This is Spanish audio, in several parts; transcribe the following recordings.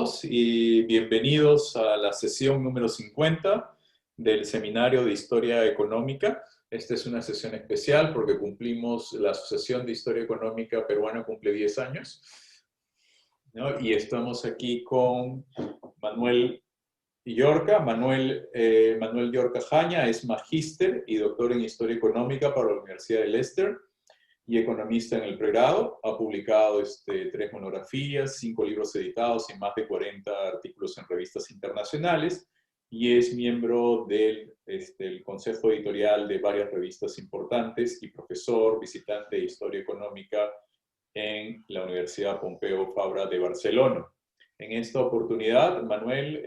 todos y bienvenidos a la sesión número 50 del Seminario de Historia Económica. Esta es una sesión especial porque cumplimos, la Asociación de Historia Económica Peruana cumple 10 años, ¿no? Y estamos aquí con Manuel Llorca. Manuel Llorca Jaña es magíster y doctor en Historia Económica para la Universidad de Leicester y economista en el pregrado. Ha publicado 3 monografías, 5 libros editados y más de 40 artículos en revistas internacionales, y es miembro del el consejo editorial de varias revistas importantes y profesor visitante de Historia Económica en la Universidad Pompeu Fabra de Barcelona. En esta oportunidad, Manuel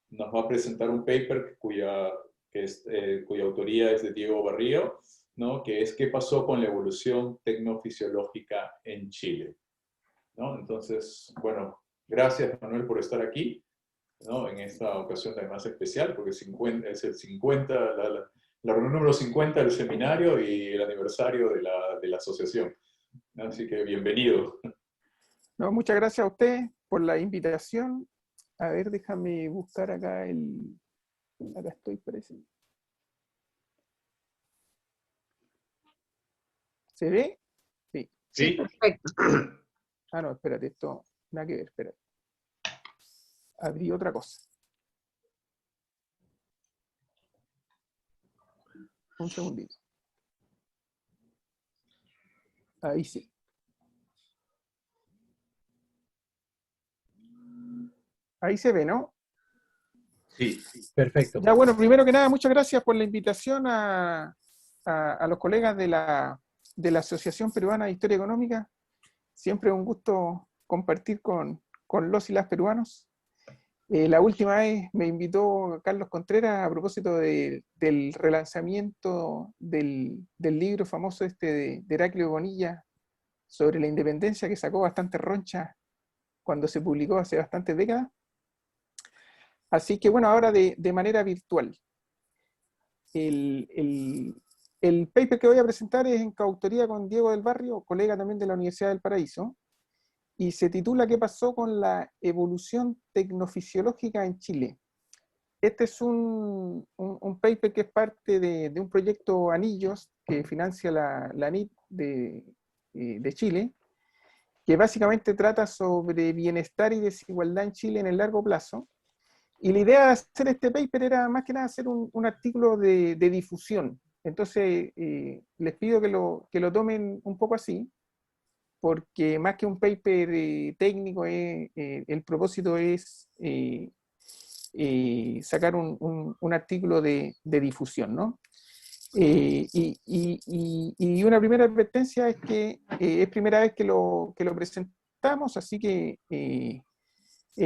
nos va a presentar un paper cuya autoría es de Diego Barrio, ¿no? Que es ¿qué pasó con la evolución tecnofisiológica en Chile? ¿No? Entonces, bueno, gracias Manuel por estar aquí, ¿no? En esta ocasión además especial, porque es el 50, la reunión número 50 del seminario y el aniversario de la asociación. ¿No? Así que bienvenido. No, muchas gracias a usted por la invitación. A ver, déjame buscar acá acá estoy, parece. ¿Se ve? Sí. Sí, perfecto. Ah, no, espérate, esto, nada que ver, espérate. Abrí otra cosa. Un segundito. Ahí sí. Ahí se ve, ¿no? Sí, perfecto. Ya, bueno, primero que nada, muchas gracias por la invitación a los colegas de la Asociación Peruana de Historia Económica. Siempre es un gusto compartir con los y las peruanos. La última vez me invitó Carlos Contreras a propósito del relanzamiento del libro famoso de Heraclio Bonilla sobre la independencia, que sacó bastante roncha cuando se publicó hace bastantes décadas. Así que bueno, ahora de manera virtual. El paper que voy a presentar es en coautoría con Diego del Barrio, colega también de la Universidad del Paraíso, y se titula ¿Qué pasó con la evolución tecnofisiológica en Chile? Este es un paper que es parte de un proyecto Anillos que financia la ANIT de Chile, que básicamente trata sobre bienestar y desigualdad en Chile en el largo plazo. Y la idea de hacer este paper era más que nada hacer un artículo de difusión. Entonces, les pido que lo tomen un poco así, porque más que un paper técnico, el propósito es sacar un artículo de difusión, ¿no? Y una primera advertencia es que es primera vez que lo presentamos, así que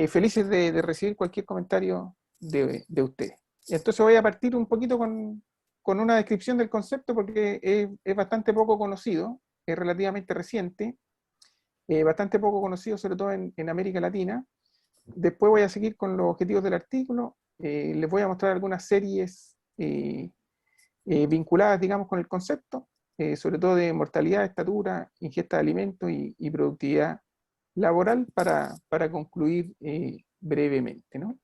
felices de recibir cualquier comentario de ustedes. Entonces voy a partir un poquito con una descripción del concepto porque es bastante poco conocido, es relativamente reciente, bastante poco conocido sobre todo en América Latina. Después voy a seguir con los objetivos del artículo, les voy a mostrar algunas series vinculadas, digamos, con el concepto, sobre todo de mortalidad, estatura, ingesta de alimentos y productividad laboral para concluir brevemente, ¿no?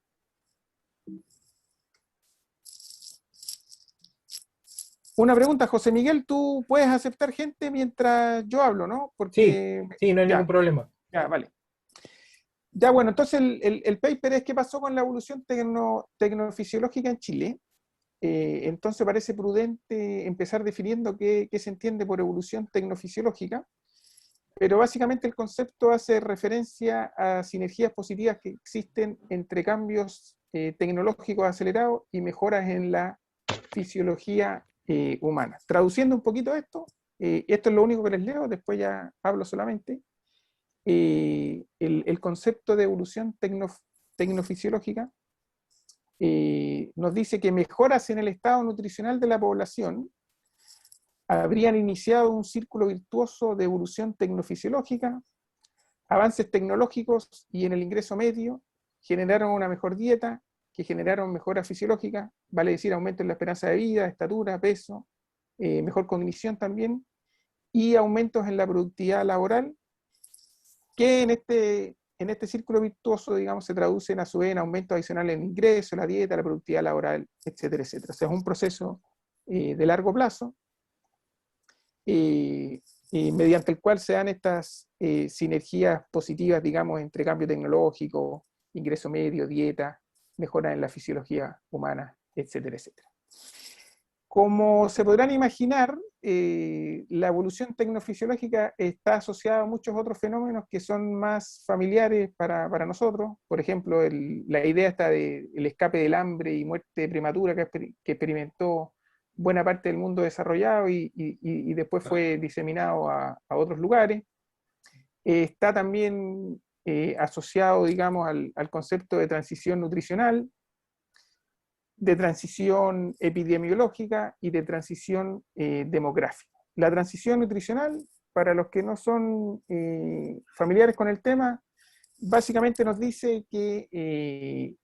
Una pregunta, José Miguel, ¿tú puedes aceptar gente mientras yo hablo, no? Porque, sí, no hay ningún problema. Ya, vale. Ya, bueno, entonces el paper es ¿qué pasó con la evolución tecnofisiológica en Chile? Entonces parece prudente empezar definiendo qué se entiende por evolución tecnofisiológica, pero básicamente el concepto hace referencia a sinergias positivas que existen entre cambios tecnológicos acelerados y mejoras en la fisiología humana. Traduciendo un poquito esto es lo único que les leo, después ya hablo solamente. El concepto de evolución tecnofisiológica nos dice que mejoras en el estado nutricional de la población habrían iniciado un círculo virtuoso de evolución tecnofisiológica, avances tecnológicos y en el ingreso medio generaron una mejor dieta, que generaron mejoras fisiológicas, vale decir aumento en la esperanza de vida, estatura, peso, mejor cognición también, y aumentos en la productividad laboral, que en este círculo virtuoso, digamos, se traducen a su vez en aumentos adicionales en ingresos, la dieta, la productividad laboral, etcétera, etcétera. O sea, es un proceso de largo plazo, mediante el cual se dan estas sinergias positivas, digamos, entre cambio tecnológico, ingreso medio, dieta, mejora en la fisiología humana, etcétera, etcétera. Como se podrán imaginar, la evolución tecnofisiológica está asociada a muchos otros fenómenos que son más familiares para nosotros. Por ejemplo, la idea está del escape del hambre y muerte prematura que experimentó buena parte del mundo desarrollado y después fue diseminado a otros lugares. Está también asociado, digamos, al concepto de transición nutricional, de transición epidemiológica y de transición demográfica. La transición nutricional, para los que no son familiares con el tema, básicamente nos dice que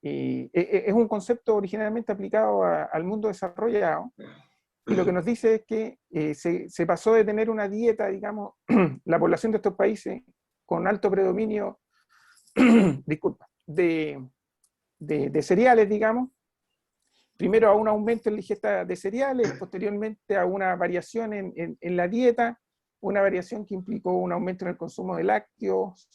es un concepto originalmente aplicado al mundo desarrollado, y lo que nos dice es que se pasó de tener una dieta, digamos, la población de estos países con alto predominio, disculpa, de cereales, digamos, primero a un aumento en la ingesta de cereales, posteriormente a una variación en la dieta, una variación que implicó un aumento en el consumo de lácteos,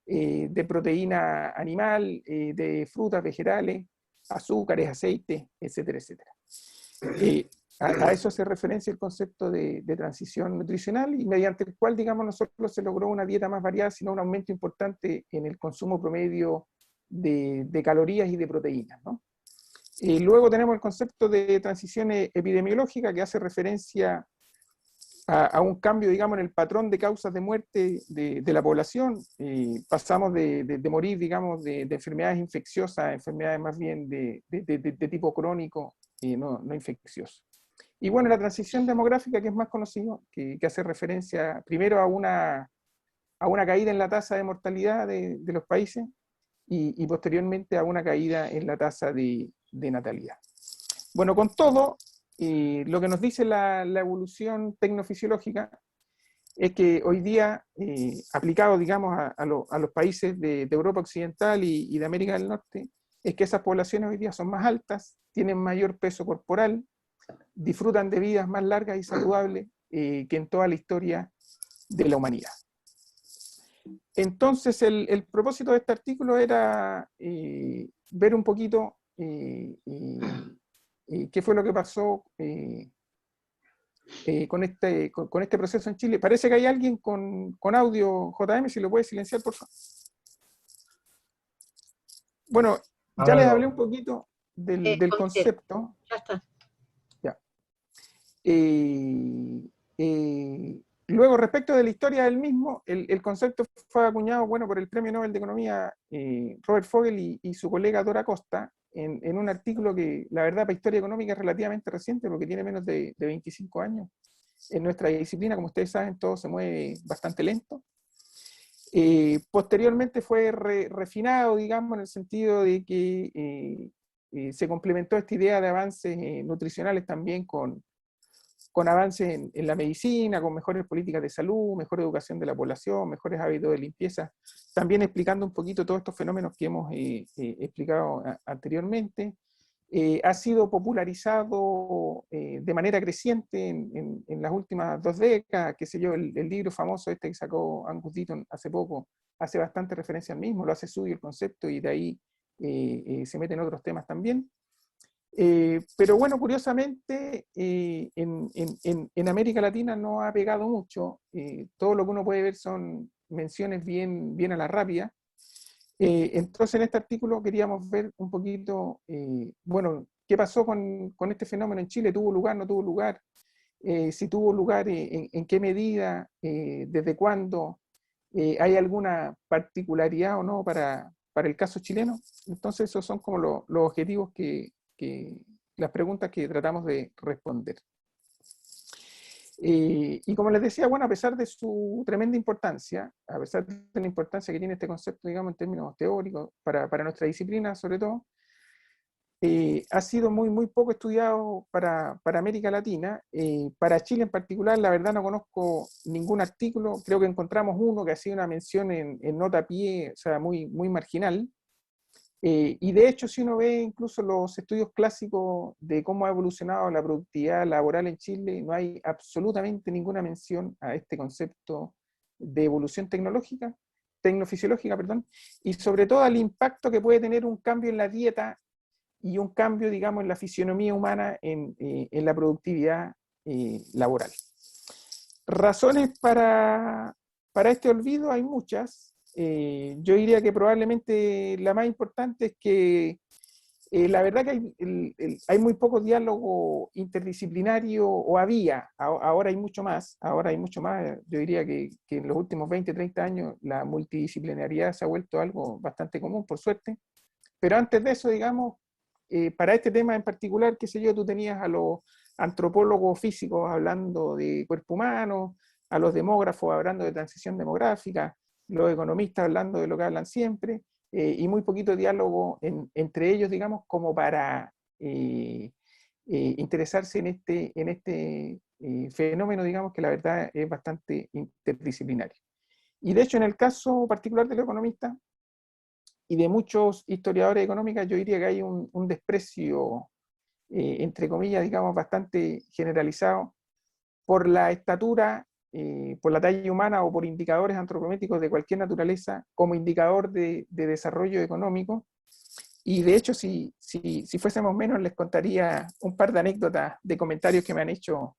de proteína animal, de frutas, vegetales, azúcares, aceites, etcétera, etcétera. A eso hace referencia el concepto de transición nutricional, y mediante el cual, digamos, nosotros se logró una dieta más variada, sino un aumento importante en el consumo promedio de calorías y de proteínas, ¿no? Luego tenemos el concepto de transición epidemiológica, que hace referencia a un cambio, digamos, en el patrón de causas de muerte de la población. Pasamos de morir, digamos, de enfermedades infecciosas a enfermedades más bien de tipo crónico, no infeccioso. Y bueno, la transición demográfica, que es más conocido, que hace referencia primero a una caída en la tasa de mortalidad de los países, y posteriormente a una caída en la tasa de natalidad. Bueno, con todo, lo que nos dice la evolución tecnofisiológica es que hoy día, aplicado, digamos, a los países de Europa Occidental y de América del Norte, es que esas poblaciones hoy día son más altas, tienen mayor peso corporal, disfrutan de vidas más largas y saludables que en toda la historia de la humanidad. Entonces, el propósito de este artículo era ver un poquito qué fue lo que pasó con este proceso en Chile. Parece que hay alguien con audio, JM, si lo puede silenciar, por favor. Bueno, ya les hablé un poquito del concepto. Ya está. Ya. Luego, respecto de la historia del mismo, el concepto fue acuñado, bueno, por el Premio Nobel de Economía Robert Fogel y su colega Dora Costa en un artículo que, la verdad, para historia económica es relativamente reciente, porque tiene menos de 25 años. En nuestra disciplina, como ustedes saben, todo se mueve bastante lento. Posteriormente fue refinado, digamos, en el sentido de que se complementó esta idea de avances nutricionales también con avances en la medicina, con mejores políticas de salud, mejor educación de la población, mejores hábitos de limpieza, también explicando un poquito todos estos fenómenos que hemos explicado anteriormente. Ha sido popularizado de manera creciente en las últimas 2 décadas, qué sé yo, el libro famoso este que sacó Angus Deaton hace poco, hace bastante referencia al mismo, lo hace suyo el concepto, y de ahí se meten otros temas también. Pero bueno, curiosamente, en América Latina no ha pegado mucho. Todo lo que uno puede ver son menciones bien a la rápida. Entonces, en este artículo queríamos ver un poquito, bueno, qué pasó con este fenómeno en Chile. ¿Tuvo lugar, no tuvo lugar? Si tuvo lugar, en qué medida, desde cuándo, hay alguna particularidad o no para el caso chileno. Entonces, esos son como los objetivos las preguntas que tratamos de responder. Y como les decía, bueno, a pesar de su tremenda importancia, a pesar de la importancia que tiene este concepto, digamos, en términos teóricos, para nuestra disciplina sobre todo, ha sido muy poco estudiado para América Latina. Para Chile en particular, la verdad no conozco ningún artículo. Creo que encontramos uno que ha sido una mención en nota a pie, o sea, muy marginal. Y de hecho, si uno ve incluso los estudios clásicos de cómo ha evolucionado la productividad laboral en Chile, no hay absolutamente ninguna mención a este concepto de evolución tecnológica, tecnofisiológica, perdón, y sobre todo al impacto que puede tener un cambio en la dieta y un cambio, digamos, en la fisionomía humana en la productividad laboral. Razones para este olvido hay muchas. Yo diría que probablemente la más importante es que la verdad que hay muy poco diálogo interdisciplinario, o había, ahora hay mucho más. Yo diría que en los últimos 20, 30 años la multidisciplinariedad se ha vuelto algo bastante común, por suerte. Pero antes de eso, digamos, para este tema en particular, qué sé yo, tú tenías a los antropólogos físicos hablando de cuerpo humano, a los demógrafos hablando de transición demográfica, los economistas hablando de lo que hablan siempre, y muy poquito diálogo entre ellos, digamos, como para interesarse en este fenómeno, digamos, que la verdad es bastante interdisciplinario. Y de hecho, en el caso particular de los economistas, y de muchos historiadores económicos, yo diría que hay un desprecio, entre comillas, digamos, bastante generalizado por la estatura, por la talla humana o por indicadores antropométricos de cualquier naturaleza como indicador de desarrollo económico. Y de hecho, si fuésemos menos, les contaría un par de anécdotas de comentarios que me han hecho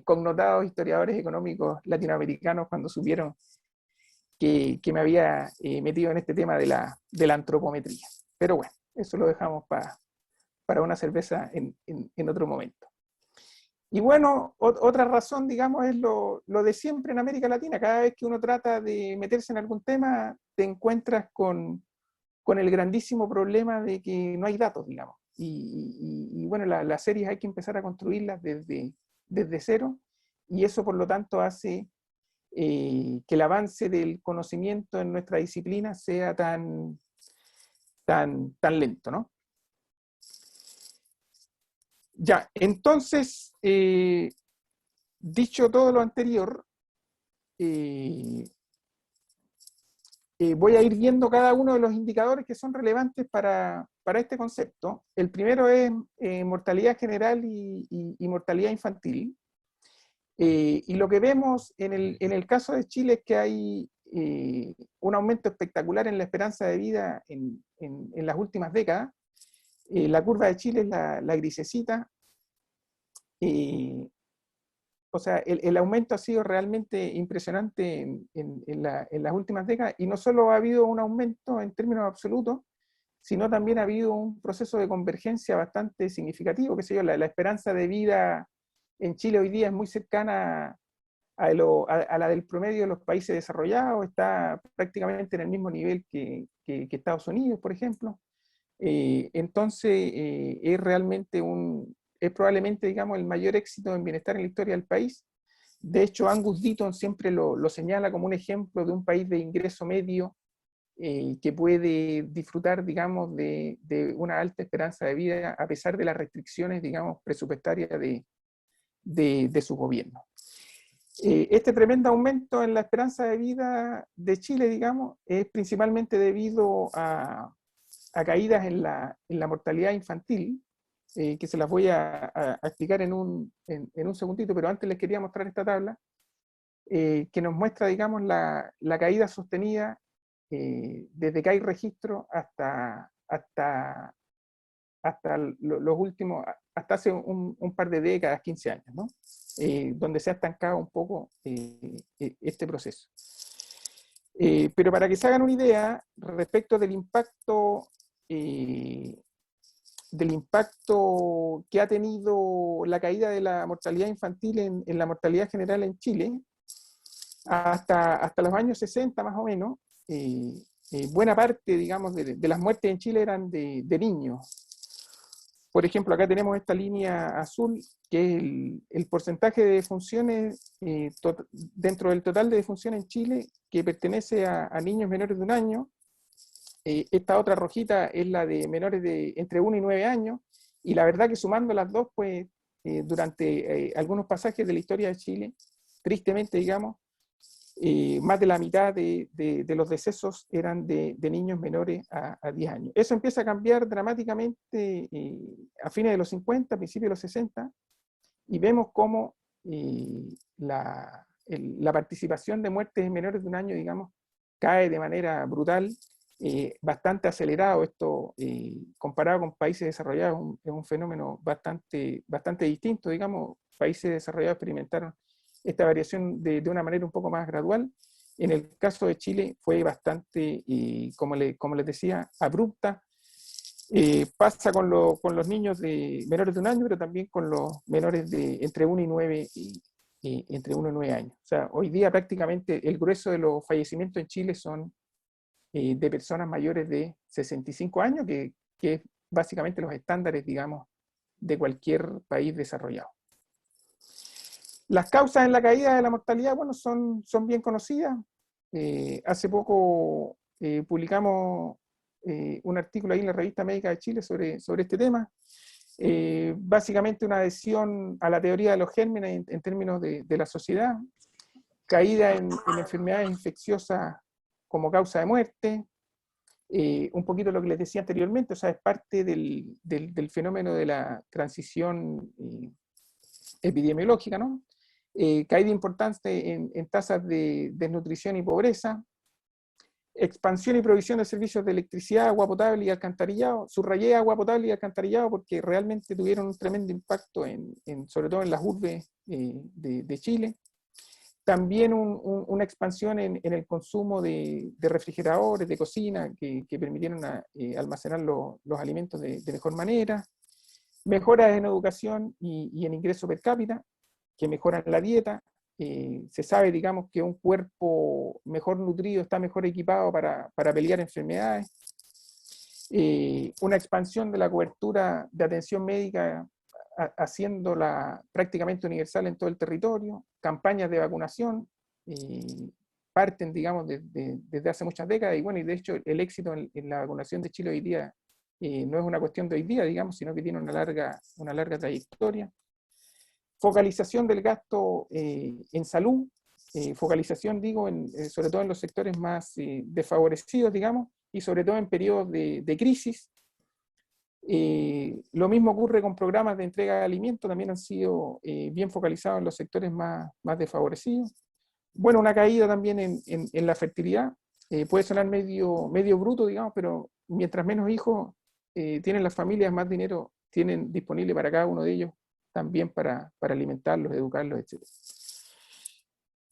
connotados historiadores económicos latinoamericanos cuando supieron que me había metido en este tema de la antropometría. Pero bueno, eso lo dejamos para una cerveza en otro momento. Y bueno, otra razón, digamos, es lo de siempre en América Latina. Cada vez que uno trata de meterse en algún tema, te encuentras con el grandísimo problema de que no hay datos, digamos. Y bueno, las series hay que empezar a construirlas desde cero, y eso por lo tanto hace que el avance del conocimiento en nuestra disciplina sea tan lento, ¿no? Ya, entonces, dicho todo lo anterior, voy a ir viendo cada uno de los indicadores que son relevantes para este concepto. El primero es mortalidad general y mortalidad infantil. Y lo que vemos en el caso de Chile es que hay un aumento espectacular en la esperanza de vida en las últimas décadas. La curva de Chile es la grisecita. O sea, el aumento ha sido realmente impresionante en las últimas décadas, y no solo ha habido un aumento en términos absolutos, sino también ha habido un proceso de convergencia bastante significativo. Qué sé yo, la esperanza de vida en Chile hoy día es muy cercana a la del promedio de los países desarrollados, está prácticamente en el mismo nivel que Estados Unidos, por ejemplo. Entonces, es probablemente, digamos, el mayor éxito en bienestar en la historia del país. De hecho, Angus Deaton siempre lo señala como un ejemplo de un país de ingreso medio que puede disfrutar, digamos, de una alta esperanza de vida a pesar de las restricciones, digamos, presupuestarias de su gobierno. Este tremendo aumento en la esperanza de vida de Chile, digamos, es principalmente debido a caídas en la mortalidad infantil, que se las voy a explicar en un segundito, pero antes les quería mostrar esta tabla, que nos muestra, digamos, la caída sostenida desde que hay registro hasta los últimos, hasta hace un par de décadas, 15 años, ¿no? Donde se ha estancado un poco este proceso. Pero para que se hagan una idea respecto del impacto que ha tenido la caída de la mortalidad infantil en la mortalidad general en Chile, hasta los años 60 más o menos, buena parte, digamos, de las muertes en Chile eran de niños. Por ejemplo, acá tenemos esta línea azul, que es el porcentaje de defunciones dentro del total de defunciones en Chile, que pertenece a niños menores de un año, esta otra rojita es la de menores de entre 1 y 9 años, y la verdad que sumando las dos, pues durante algunos pasajes de la historia de Chile, tristemente, digamos, más de la mitad de los decesos eran de niños menores a 10 años. Eso empieza a cambiar dramáticamente a fines de los 50, principios de los 60, y vemos cómo la participación de muertes en menores de un año, digamos, cae de manera brutal, bastante acelerado. Esto, comparado con países desarrollados, es un fenómeno bastante distinto, digamos. Países desarrollados experimentaron esta variación de una manera un poco más gradual. En el caso de Chile fue bastante, como les decía, abrupta. Pasa con los niños menores de un año, pero también con los menores de entre 1 y 9 entre 1 y 9 años. O sea, hoy día prácticamente el grueso de los fallecimientos en Chile son de personas mayores de 65 años, que es básicamente los estándares, digamos, de cualquier país desarrollado. Las causas en la caída de la mortalidad, bueno, son bien conocidas. Hace poco publicamos un artículo ahí en la Revista Médica de Chile sobre este tema. Básicamente una adhesión a la teoría de los gérmenes en términos de la sociedad, caída en enfermedades infecciosas como causa de muerte, un poquito lo que les decía anteriormente, o sea, es parte del fenómeno de la transición epidemiológica, ¿no? Caída importante en tasas de desnutrición y pobreza, expansión y provisión de servicios de electricidad, agua potable y alcantarillado. Subrayé agua potable y alcantarillado porque realmente tuvieron un tremendo impacto, sobre todo en las urbes de Chile. También una expansión en el consumo de refrigeradores, de cocina, que permitieron almacenar los alimentos de mejor manera. Mejoras en educación y en ingreso per cápita, que mejoran la dieta. Se sabe, digamos, que un cuerpo mejor nutrido está mejor equipado para pelear enfermedades. Una expansión de la cobertura de atención médica, haciéndola prácticamente universal en todo el territorio. Campañas de vacunación parten, digamos, desde hace muchas décadas, y bueno, y de hecho el éxito en la vacunación de Chile hoy día no es una cuestión de hoy día, digamos, sino que tiene una larga trayectoria. Focalización del gasto en salud, focalización, digo, sobre todo en los sectores más desfavorecidos, digamos, y sobre todo en periodos de crisis. Lo mismo ocurre con programas de entrega de alimentos, también han sido bien focalizados en los sectores más desfavorecidos. Bueno, una caída también en la fertilidad, puede sonar medio bruto, digamos, pero mientras menos hijos tienen las familias, más dinero tienen disponible para cada uno de ellos, también para alimentarlos, educarlos, etc.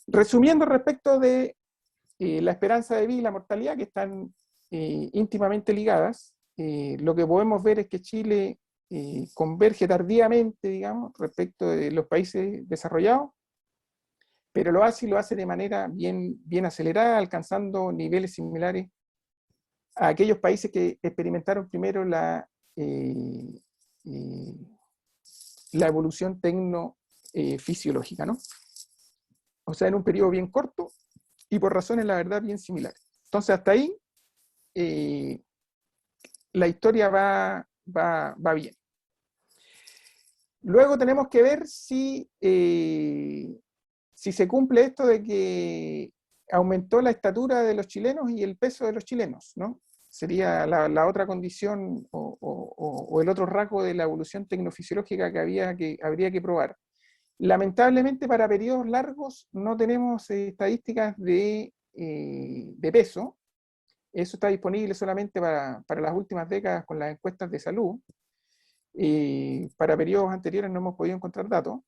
Resumiendo respecto de la esperanza de vida y la mortalidad, que están íntimamente ligadas, lo que podemos ver es que Chile converge tardíamente, digamos, respecto de los países desarrollados, pero lo hace de manera bien acelerada, alcanzando niveles similares a aquellos países que experimentaron primero la evolución tecnofisiológica, ¿no? O sea, en un periodo bien corto y por razones, la verdad, bien similares. Entonces, hasta ahí la historia va bien. Luego tenemos que ver si se cumple esto de que aumentó la estatura de los chilenos y el peso de los chilenos, ¿no? Sería la otra condición o el otro rasgo de la evolución tecnofisiológica que habría que probar. Lamentablemente, para periodos largos no tenemos estadísticas de peso. Eso está disponible solamente para las últimas décadas con las encuestas de salud. Para periodos anteriores no hemos podido encontrar datos.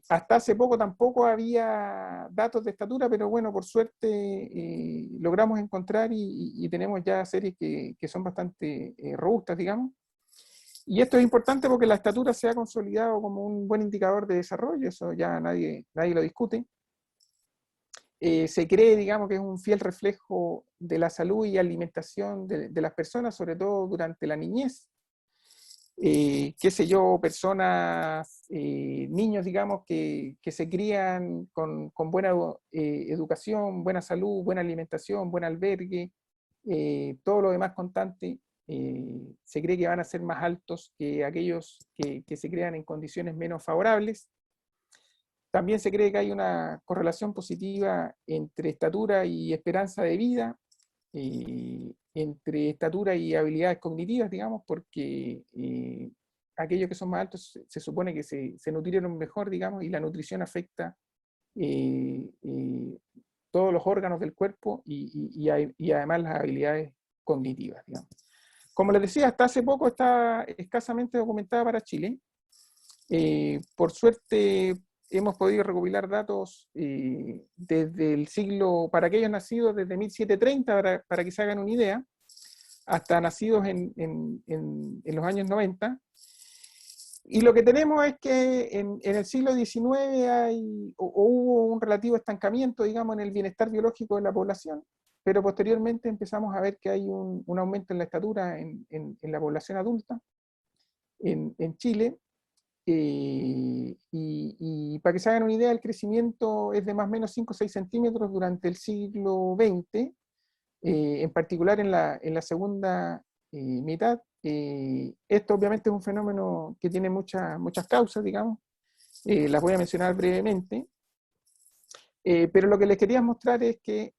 Hasta hace poco tampoco había datos de estatura, pero bueno, por suerte logramos encontrar y tenemos ya series que son bastante robustas, digamos. Y esto es importante porque la estatura se ha consolidado como un buen indicador de desarrollo, eso ya nadie lo discute. Se cree, digamos, que es un fiel reflejo de la salud y alimentación de las personas, sobre todo durante la niñez. Qué sé yo, personas, niños, digamos, que se crían con buena educación, buena salud, buena alimentación, buen albergue, todos los demás constantes se cree que van a ser más altos que aquellos que se crean en condiciones menos favorables. También se cree que hay una correlación positiva entre estatura y esperanza de vida, entre estatura y habilidades cognitivas, digamos, porque aquellos que son más altos se supone que se nutrieron mejor, digamos, y la nutrición afecta todos los órganos del cuerpo y además las habilidades cognitivas, digamos. Como les decía, hasta hace poco está escasamente documentada para Chile. Por suerte hemos podido recopilar datos desde el siglo, para aquellos nacidos desde 1730, para que se hagan una idea, hasta nacidos en los años 90. Y lo que tenemos es que en el siglo XIX hubo un relativo estancamiento, digamos, en el bienestar biológico de la población, pero posteriormente empezamos a ver que hay un aumento en la estatura en la población adulta en Chile. Y para que se hagan una idea, el crecimiento es de más o menos 5 o 6 centímetros durante el siglo XX, en particular en la segunda mitad. Esto obviamente es un fenómeno que tiene muchas causas, digamos, las voy a mencionar brevemente, pero lo que les quería mostrar es que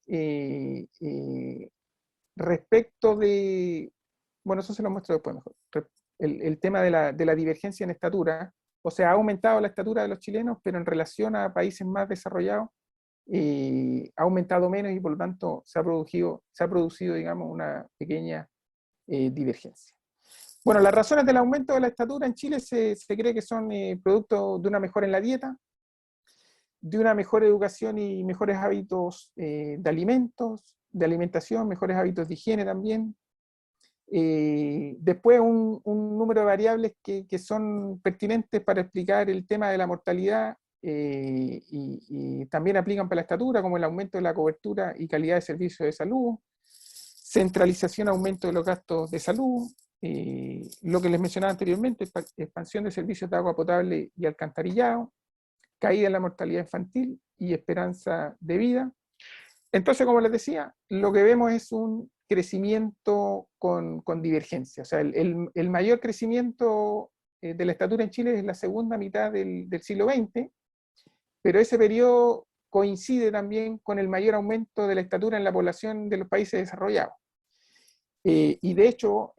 respecto de, bueno, eso se lo muestro después mejor, el tema de la divergencia en estatura, o sea, ha aumentado la estatura de los chilenos, pero en relación a países más desarrollados, ha aumentado menos y por lo tanto se ha producido, digamos, una pequeña divergencia. Bueno, las razones del aumento de la estatura en Chile se cree que son producto de una mejora en la dieta, de una mejor educación y mejores hábitos de alimentos, de alimentación, mejores hábitos de higiene también. Después un número de variables que son pertinentes para explicar el tema de la mortalidad y también aplican para la estatura, como el aumento de la cobertura y calidad de servicios de salud, centralización, aumento de los gastos de salud, lo que les mencionaba anteriormente, expansión de servicios de agua potable y alcantarillado, caída en la mortalidad infantil y esperanza de vida. Entonces, como les decía, lo que vemos es un crecimiento con divergencia. O sea, el mayor crecimiento de la estatura en Chile es la segunda mitad del siglo XX, pero ese periodo coincide también con el mayor aumento de la estatura en la población de los países desarrollados. Y de hecho,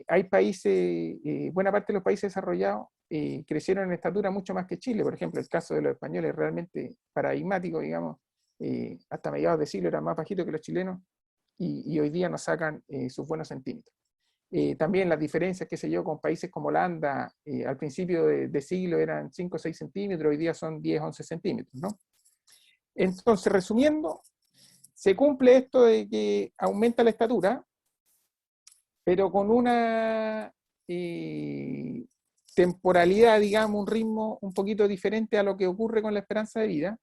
hay países, buena parte de los países desarrollados crecieron en estatura mucho más que Chile. Por ejemplo, el caso de los españoles es realmente paradigmático, digamos. Hasta mediados de siglo eran más bajitos que los chilenos y hoy día nos sacan sus buenos centímetros. También las diferencias, qué sé yo, con países como Holanda, al principio de siglo eran 5 o 6 centímetros, hoy día son 10 o 11 centímetros, ¿no? Entonces, resumiendo, se cumple esto de que aumenta la estatura, pero con una temporalidad, digamos, un ritmo un poquito diferente a lo que ocurre con la esperanza de vida.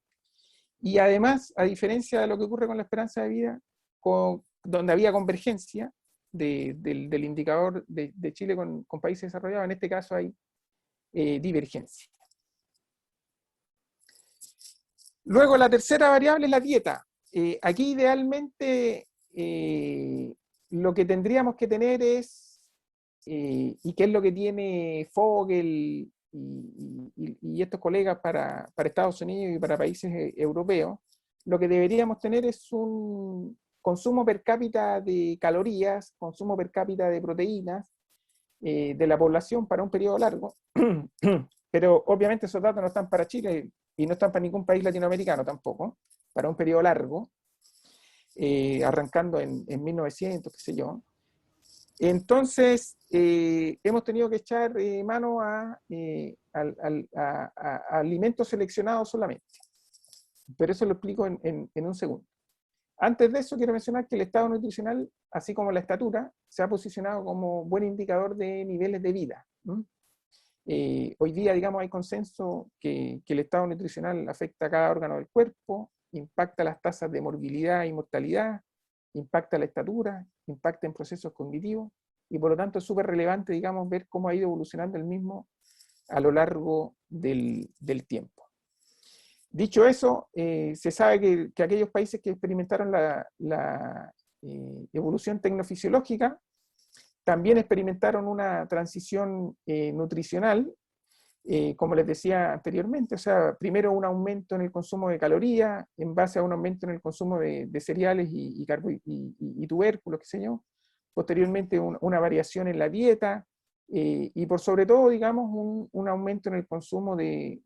Y además, a diferencia de lo que ocurre con la esperanza de vida, donde había convergencia del indicador de Chile con países desarrollados, en este caso hay divergencia. Luego, la tercera variable es la dieta. Aquí idealmente lo que tendríamos que tener es, y que es lo que tiene Fogel y estos colegas para Estados Unidos y para países europeos, lo que deberíamos tener es un consumo per cápita de calorías, consumo per cápita de proteínas de la población para un periodo largo, pero obviamente esos datos no están para Chile y no están para ningún país latinoamericano tampoco, para un periodo largo, arrancando en 1900, qué sé yo. Entonces, hemos tenido que echar mano a alimentos seleccionados solamente. Pero eso lo explico en un segundo. Antes de eso, quiero mencionar que el estado nutricional, así como la estatura, se ha posicionado como buen indicador de niveles de vida. Hoy día, digamos, hay consenso que el estado nutricional afecta a cada órgano del cuerpo, impacta las tasas de morbilidad y mortalidad, impacta la estatura, impacta en procesos cognitivos, y por lo tanto es súper relevante, digamos, ver cómo ha ido evolucionando el mismo a lo largo del tiempo. Dicho eso, se sabe que aquellos países que experimentaron la evolución tecnofisiológica, también experimentaron una transición nutricional, como les decía anteriormente, o sea, primero un aumento en el consumo de calorías, en base a un aumento en el consumo de cereales y tubérculos, qué sé yo, posteriormente una variación en la dieta, y por sobre todo, digamos, un aumento en el consumo de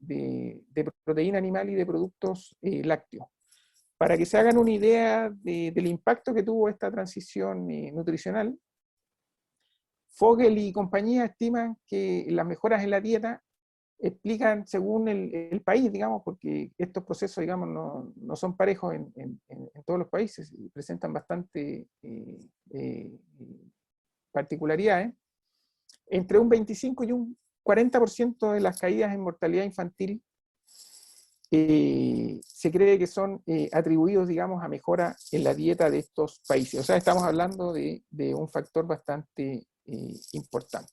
proteína animal y de productos lácteos. Para que se hagan una idea del impacto que tuvo esta transición nutricional, Fogel y compañía estiman que las mejoras en la dieta explican según el país, digamos, porque estos procesos, digamos, no son parejos en todos los países y presentan bastante particularidades, entre un 25 y un 40% de las caídas en mortalidad infantil se cree que son atribuidos, digamos, a mejora en la dieta de estos países. O sea, estamos hablando de un factor bastante importante.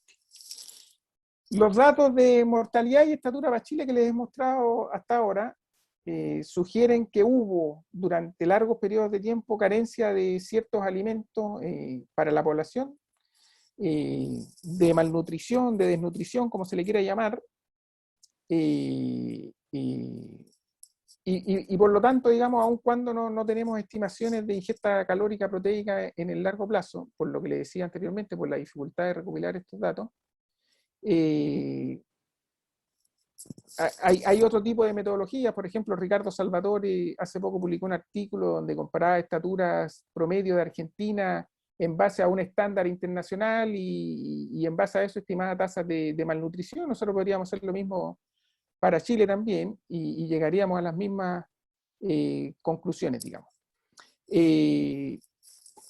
Los datos de mortalidad y estatura para Chile que les he mostrado hasta ahora sugieren que hubo durante largos periodos de tiempo carencia de ciertos alimentos para la población, de malnutrición, de desnutrición, como se le quiera llamar, y por lo tanto, digamos, aun cuando no tenemos estimaciones de ingesta calórica proteica en el largo plazo, por lo que le decía anteriormente, por la dificultad de recopilar estos datos, hay otro tipo de metodologías. Por ejemplo, Ricardo Salvatore hace poco publicó un artículo donde comparaba estaturas promedio de Argentina en base a un estándar internacional y en base a eso estimaba tasas de malnutrición. Nosotros podríamos hacer lo mismo para Chile también y llegaríamos a las mismas conclusiones, digamos.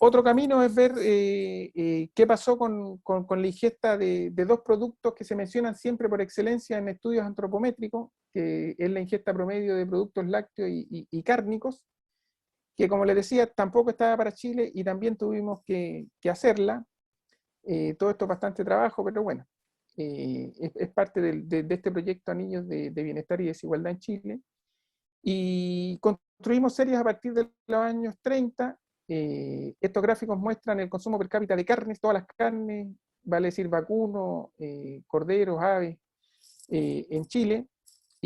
Otro camino es ver qué pasó con la ingesta de dos productos que se mencionan siempre por excelencia en estudios antropométricos, que es la ingesta promedio de productos lácteos y cárnicos, que como les decía, tampoco estaba para Chile y también tuvimos que hacerla. Todo esto es bastante trabajo, pero bueno, es parte de este proyecto Anillos de Bienestar y Desigualdad en Chile. Y construimos series a partir de los años 30. Estos gráficos muestran el consumo per cápita de carnes, todas las carnes, vale decir vacuno, corderos, aves, en Chile,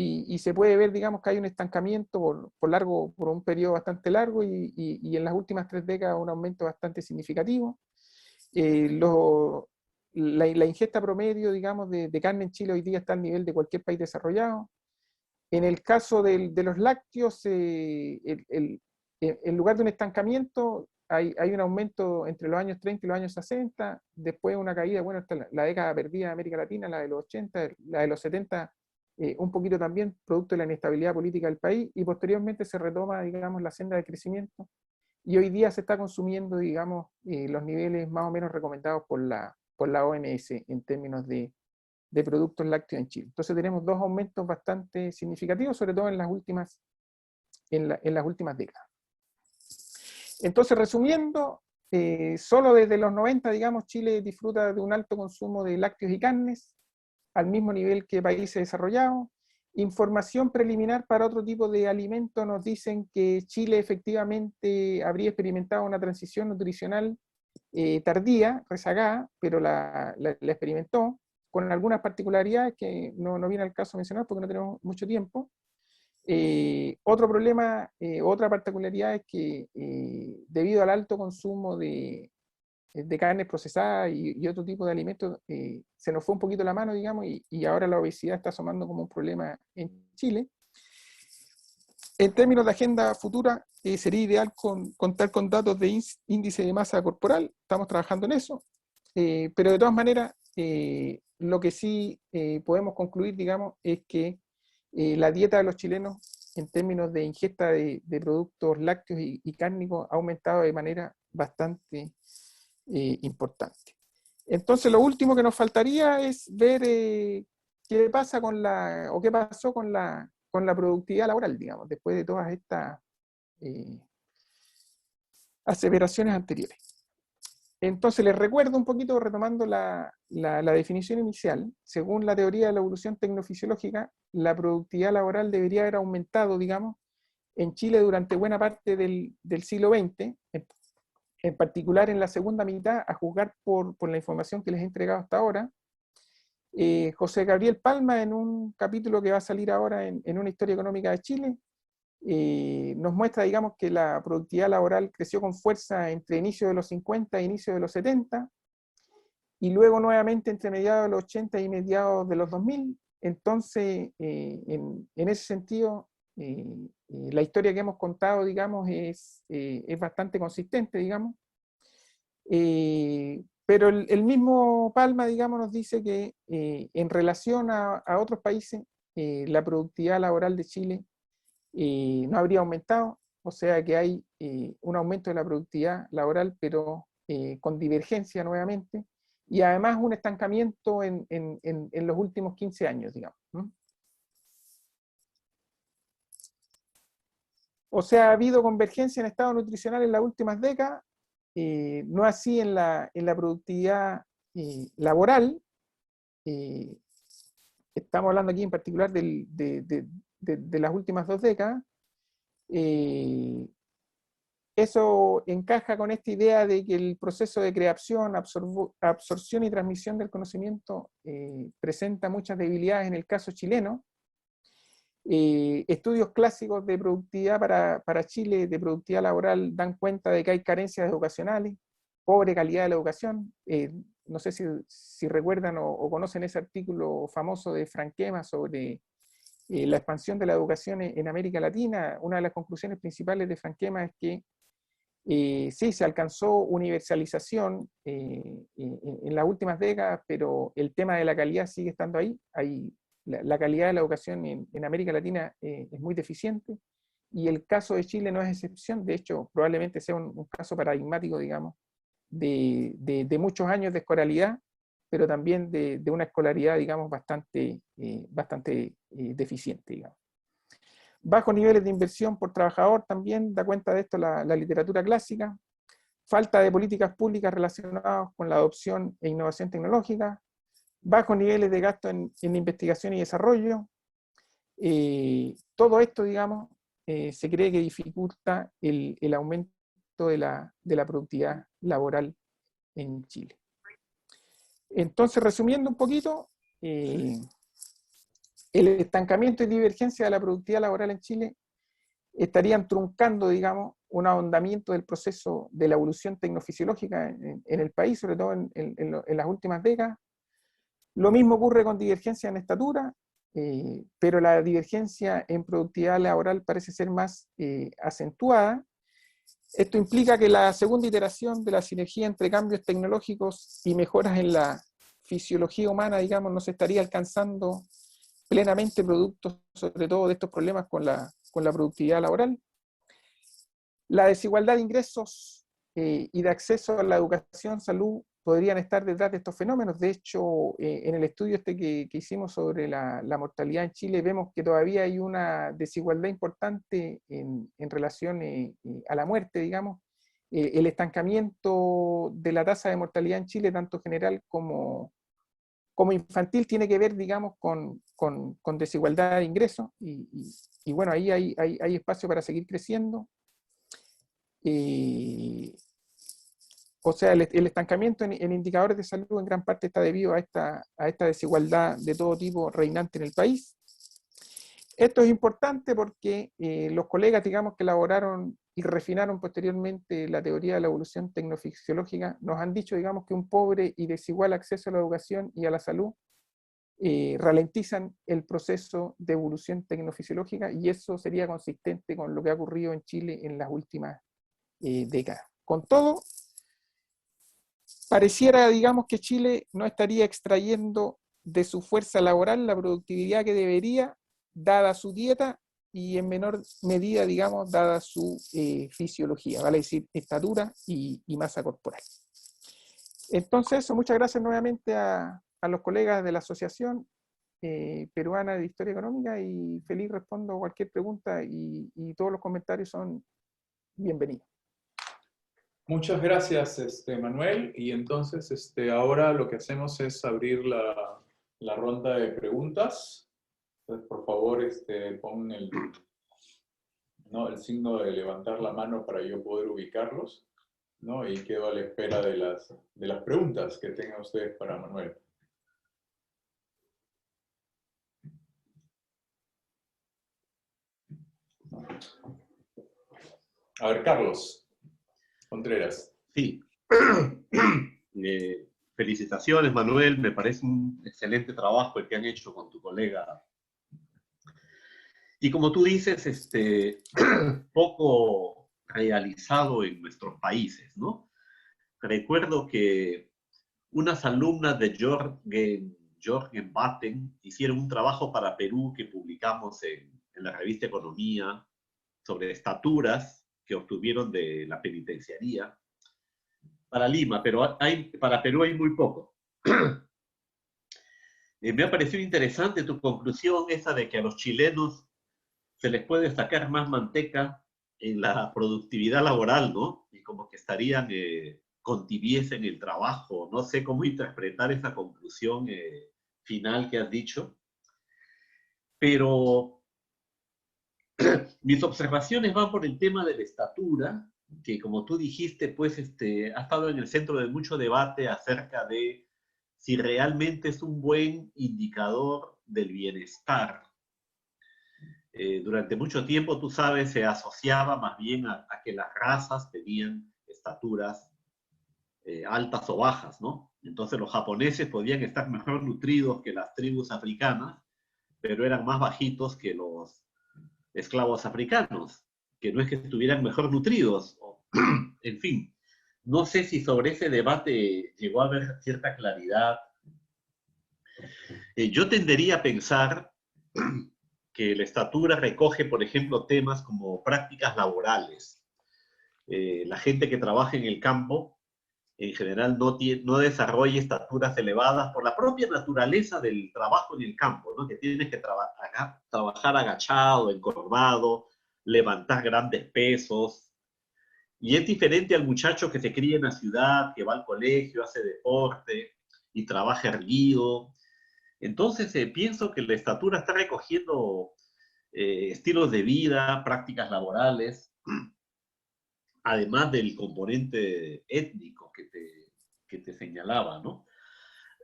y se puede ver, digamos, que hay un estancamiento por un periodo bastante largo y en las últimas 3 décadas un aumento bastante significativo. La ingesta promedio, digamos, de carne en Chile hoy día está al nivel de cualquier país desarrollado. En el caso de los lácteos, en lugar de un estancamiento, hay un aumento entre los años 30 y los años 60, después una caída, bueno, hasta la década perdida de América Latina, la de los 80, la de los 70, un poquito también, producto de la inestabilidad política del país, y posteriormente se retoma, digamos, la senda de crecimiento, y hoy día se está consumiendo, digamos, los niveles más o menos recomendados por la OMS en términos de productos lácteos en Chile. Entonces tenemos dos aumentos bastante significativos, sobre todo en las últimas décadas. Entonces, resumiendo, solo desde los 90, digamos, Chile disfruta de un alto consumo de lácteos y carnes, al mismo nivel que países desarrollados. Información preliminar para otro tipo de alimentos nos dicen que Chile efectivamente habría experimentado una transición nutricional tardía, rezagada, pero la experimentó, con algunas particularidades que no viene al caso mencionar porque no tenemos mucho tiempo. Otro problema, otra particularidad es que debido al alto consumo de carnes procesadas y otro tipo de alimentos, se nos fue un poquito la mano, digamos, y ahora la obesidad está asomando como un problema en Chile. En términos de agenda futura, sería ideal contar con datos de índice de masa corporal, estamos trabajando en eso, pero de todas maneras, lo que sí podemos concluir, digamos, es que la dieta de los chilenos, en términos de ingesta de productos lácteos y cárnicos, ha aumentado de manera bastante importante. Entonces, lo último que nos faltaría es ver qué pasa qué pasó con la productividad laboral, digamos, después de todas estas aseveraciones anteriores. Entonces, les recuerdo un poquito, retomando la definición inicial. Según la teoría de la evolución tecnofisiológica, la productividad laboral debería haber aumentado, digamos, en Chile durante buena parte del siglo XX, en particular en la segunda mitad, a juzgar por la información que les he entregado hasta ahora, José Gabriel Palma, en un capítulo que va a salir ahora en una historia económica de Chile, nos muestra, digamos, que la productividad laboral creció con fuerza entre inicios de los 50 e inicios de los 70, y luego nuevamente entre mediados de los 80 y mediados de los 2000. Entonces, en ese sentido, la historia que hemos contado, digamos, es bastante consistente, digamos. Pero el mismo Palma, digamos, nos dice que en relación a otros países, la productividad laboral de Chile no habría aumentado, o sea que hay un aumento de la productividad laboral, pero con divergencia nuevamente, y además un estancamiento en los últimos 15 años, digamos, ¿no? O sea, ha habido convergencia en estado nutricional en las últimas décadas, no así en la productividad laboral. Estamos hablando aquí en particular de las últimas 2 décadas. Eso encaja con esta idea de que el proceso de creación, absorción y transmisión del conocimiento presenta muchas debilidades en el caso chileno. Estudios clásicos de productividad para Chile, de productividad laboral, dan cuenta de que hay carencias educacionales, pobre calidad de la educación. No sé si recuerdan o conocen ese artículo famoso de Franquema sobre la expansión de la educación en América Latina. Una de las conclusiones principales de Franquema es que sí, se alcanzó universalización en las últimas décadas, pero el tema de la calidad sigue estando ahí. La calidad de la educación en América Latina es muy deficiente, y el caso de Chile no es excepción. De hecho, probablemente sea un caso paradigmático, digamos, de muchos años de escolaridad, pero también de una escolaridad, digamos, bastante deficiente, digamos. Bajos niveles de inversión por trabajador, también da cuenta de esto la literatura clásica. Falta de políticas públicas relacionadas con la adopción e innovación tecnológica. Bajos niveles de gasto en investigación y desarrollo. Todo esto, digamos, se cree que dificulta el aumento de la productividad laboral en Chile. Entonces, resumiendo un poquito, el estancamiento y divergencia de la productividad laboral en Chile estarían truncando, digamos, un ahondamiento del proceso de la evolución tecnofisiológica en el país, sobre todo en las últimas décadas. Lo mismo ocurre con divergencia en estatura, pero la divergencia en productividad laboral parece ser más acentuada. Esto implica que la segunda iteración de la sinergia entre cambios tecnológicos y mejoras en la fisiología humana, digamos, no se estaría alcanzando plenamente, producto sobre todo de estos problemas con la productividad laboral. La desigualdad de ingresos y de acceso a la educación, salud, podrían estar detrás de estos fenómenos. De hecho, en el estudio que hicimos sobre la mortalidad en Chile, vemos que todavía hay una desigualdad importante en relación a la muerte, digamos. El estancamiento de la tasa de mortalidad en Chile, tanto general como infantil, tiene que ver, digamos, con desigualdad de ingresos, y bueno, ahí hay espacio para seguir creciendo. O sea, el estancamiento en indicadores de salud en gran parte está debido a esta desigualdad de todo tipo reinante en el país. Esto es importante porque los colegas, digamos, que elaboraron y refinaron posteriormente la teoría de la evolución tecnofisiológica, nos han dicho, digamos, que un pobre y desigual acceso a la educación y a la salud ralentizan el proceso de evolución tecnofisiológica, y eso sería consistente con lo que ha ocurrido en Chile en las últimas décadas. Con todo, pareciera, digamos, que Chile no estaría extrayendo de su fuerza laboral la productividad que debería, dada su dieta y en menor medida, digamos, dada su fisiología, vale decir, estatura y masa corporal. Entonces, eso, muchas gracias nuevamente a los colegas de la Asociación Peruana de Historia Económica, y feliz respondo a cualquier pregunta, y todos los comentarios son bienvenidos. Muchas gracias, Manuel. Y entonces, ahora lo que hacemos es abrir la ronda de preguntas. Entonces, por favor, pon el signo de levantar la mano para yo poder ubicarlos. ¿no? Y quedo a la espera de las preguntas que tengan ustedes para Manuel. A ver, Carlos Contreras. Sí. Felicitaciones, Manuel. Me parece un excelente trabajo el que han hecho con tu colega. Y como tú dices, poco realizado en nuestros países, ¿no? Recuerdo que unas alumnas de Jorgen Batten hicieron un trabajo para Perú que publicamos en la revista Economía sobre estaturas que obtuvieron de la penitenciaría para Lima, pero para Perú hay muy poco. Me ha parecido interesante tu conclusión esa de que a los chilenos se les puede sacar más manteca en la productividad laboral, ¿no? Y como que estarían con tibieza en el trabajo. No sé cómo interpretar esa conclusión final que has dicho, pero mis observaciones van por el tema de la estatura, que como tú dijiste, pues ha estado en el centro de mucho debate acerca de si realmente es un buen indicador del bienestar. Durante mucho tiempo, tú sabes, se asociaba más bien a que las razas tenían estaturas altas o bajas, ¿no? Entonces los japoneses podían estar mejor nutridos que las tribus africanas, pero eran más bajitos que los esclavos africanos, que no es que estuvieran mejor nutridos, en fin. No sé si sobre ese debate llegó a haber cierta claridad. Yo tendería a pensar que la estatura recoge, por ejemplo, temas como prácticas laborales. La gente que trabaja en el campo, en general, no desarrolla estaturas elevadas por la propia naturaleza del trabajo en el campo, ¿no? Que tienes que trabajar agachado, encorvado, levantar grandes pesos. Y es diferente al muchacho que se cría en la ciudad, que va al colegio, hace deporte y trabaja erguido. Entonces, pienso que la estatura está recogiendo estilos de vida, prácticas laborales, además del componente étnico que te señalaba, ¿no?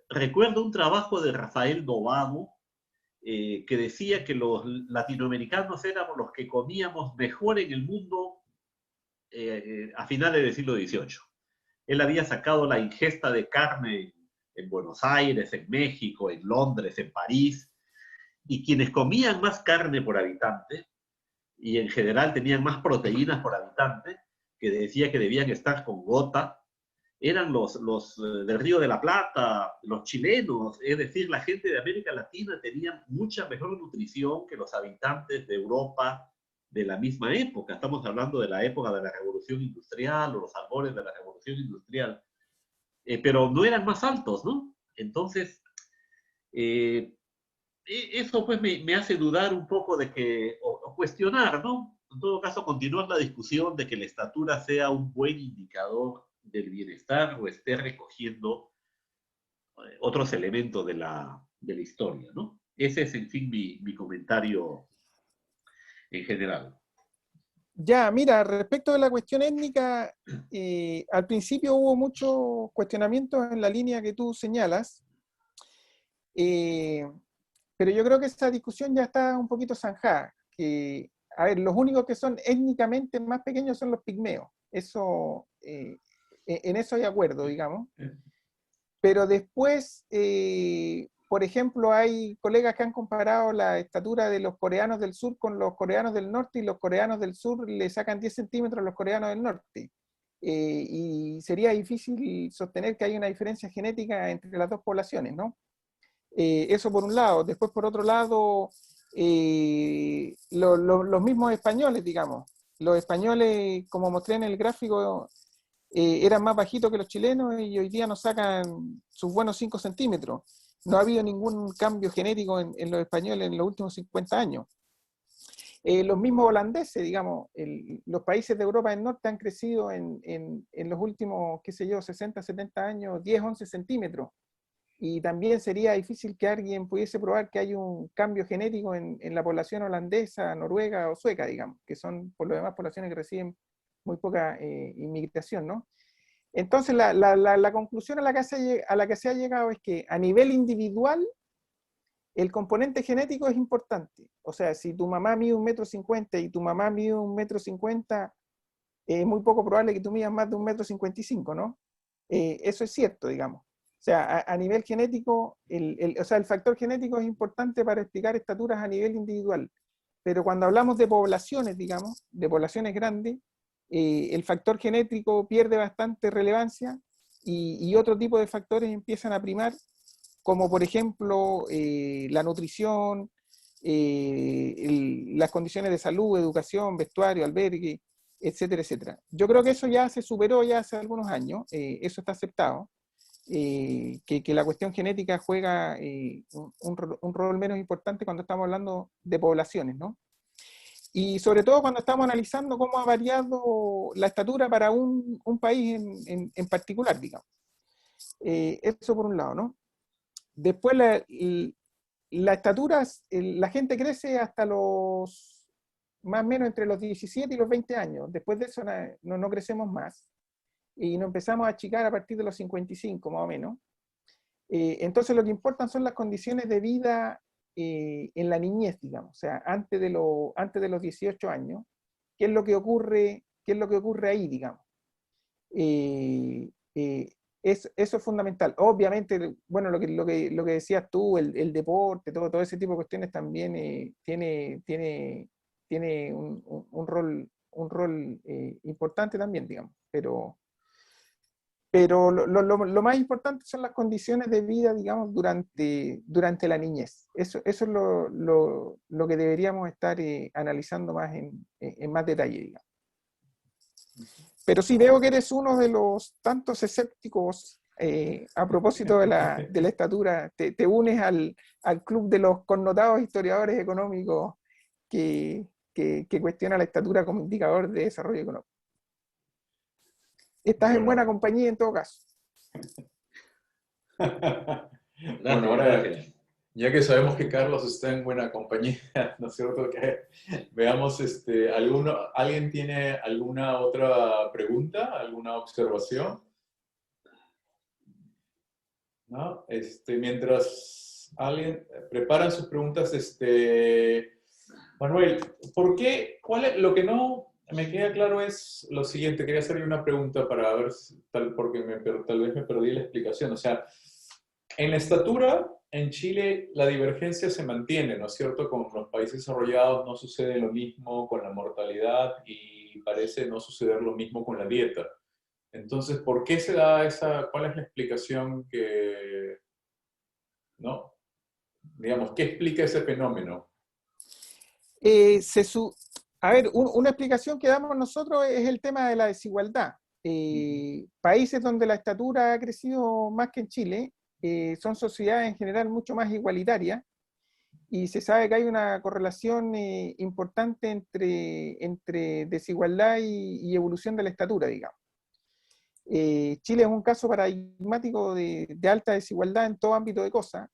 Recuerdo un trabajo de Rafael Dovado que decía que los latinoamericanos éramos los que comíamos mejor en el mundo a finales del siglo XVIII. Él había sacado la ingesta de carne en Buenos Aires, en México, en Londres, en París, y quienes comían más carne por habitante y en general tenían más proteínas por habitante, que decía que debían estar con gota, eran los del Río de la Plata, los chilenos, es decir, la gente de América Latina tenía mucha mejor nutrición que los habitantes de Europa de la misma época. Estamos hablando de la época de la Revolución Industrial o los albores de la Revolución Industrial, pero no eran más altos, ¿no? Entonces, eso pues me hace dudar un poco de que, o cuestionar, ¿no? En todo caso, continuar la discusión de que la estatura sea un buen indicador del bienestar o esté recogiendo otros elementos de la historia, ¿no? Ese es, en fin, mi comentario en general. Ya, mira, respecto de la cuestión étnica, al principio hubo muchos cuestionamientos en la línea que tú señalas, pero yo creo que esa discusión ya está un poquito zanjada. A ver, los únicos que son étnicamente más pequeños son los pigmeos. Eso, en eso hay acuerdo, digamos. Pero después, por ejemplo, hay colegas que han comparado la estatura de los coreanos del sur con los coreanos del norte, y los coreanos del sur le sacan 10 centímetros a los coreanos del norte. Y sería difícil sostener que hay una diferencia genética entre las dos poblaciones, ¿no? Eso por un lado. Después, por otro lado, los mismos españoles, digamos. Los españoles, como mostré en el gráfico, eran más bajitos que los chilenos y hoy día nos sacan sus buenos 5 centímetros. No ha habido ningún cambio genético en los españoles en los últimos 50 años. Los mismos holandeses, digamos, los países de Europa del Norte han crecido en los últimos, qué sé yo, 60, 70 años, 10, 11 centímetros. Y también sería difícil que alguien pudiese probar que hay un cambio genético en la población holandesa, noruega o sueca, digamos, que son por lo demás poblaciones que reciben muy poca inmigración, ¿no? Entonces, la conclusión a la que se ha llegado es que a nivel individual, el componente genético es importante. O sea, si tu mamá mide 1,50 m y tu mamá mide 1,50 m, es muy poco probable que tú midas más de 1,55 m, ¿no? Eso es cierto, digamos. O sea, a nivel genético, o sea, el factor genético es importante para explicar estaturas a nivel individual. Pero cuando hablamos de poblaciones, digamos, de poblaciones grandes, el factor genético pierde bastante relevancia y otro tipo de factores empiezan a primar, como por ejemplo la nutrición, las condiciones de salud, educación, vestuario, albergue, etcétera, etcétera. Yo creo que eso ya se superó ya hace algunos años, eso está aceptado, que la cuestión genética juega un rol menos importante cuando estamos hablando de poblaciones, ¿no? Y sobre todo cuando estamos analizando cómo ha variado la estatura para un país en particular, digamos. Eso por un lado, ¿no? Después la estatura, la gente crece hasta los, más o menos entre los 17 y los 20 años. Después de eso no crecemos más. Y nos empezamos a achicar a partir de los 55, más o menos. Entonces lo que importan son las condiciones de vida en la niñez, digamos, o sea, antes de los 18 años, qué es lo que ocurre ahí, digamos. Eso es fundamental. Obviamente, bueno, lo que decías tú, el deporte, todo ese tipo de cuestiones también tiene un rol importante también, digamos, pero lo más importante son las condiciones de vida, digamos, durante la niñez. Eso es lo que deberíamos estar analizando más en más detalle, digamos. Pero sí veo que eres uno de los tantos escépticos a propósito de la estatura. Te unes al club de los connotados historiadores económicos que cuestiona la estatura como indicador de desarrollo económico. Estás en buena compañía en todo caso. Bueno, ahora, ya que sabemos que Carlos está en buena compañía, ¿no es cierto? Que veamos, ¿alguien tiene alguna otra pregunta, alguna observación? ¿No? Mientras alguien prepara sus preguntas, Manuel, ¿por qué? Lo que no me queda claro es lo siguiente. Quería hacerle una pregunta para ver, porque tal vez me perdí la explicación. O sea, en la estatura, en Chile, la divergencia se mantiene, ¿no es cierto? Con los países desarrollados no sucede lo mismo con la mortalidad y parece no suceder lo mismo con la dieta. Entonces, ¿por qué se da cuál es la explicación ¿no? Digamos, ¿qué explica ese fenómeno? A ver, una explicación que damos nosotros es el tema de la desigualdad. Países donde la estatura ha crecido más que en Chile son sociedades en general mucho más igualitarias y se sabe que hay una correlación importante entre desigualdad y evolución de la estatura, digamos. Chile es un caso paradigmático de alta desigualdad en todo ámbito de cosas,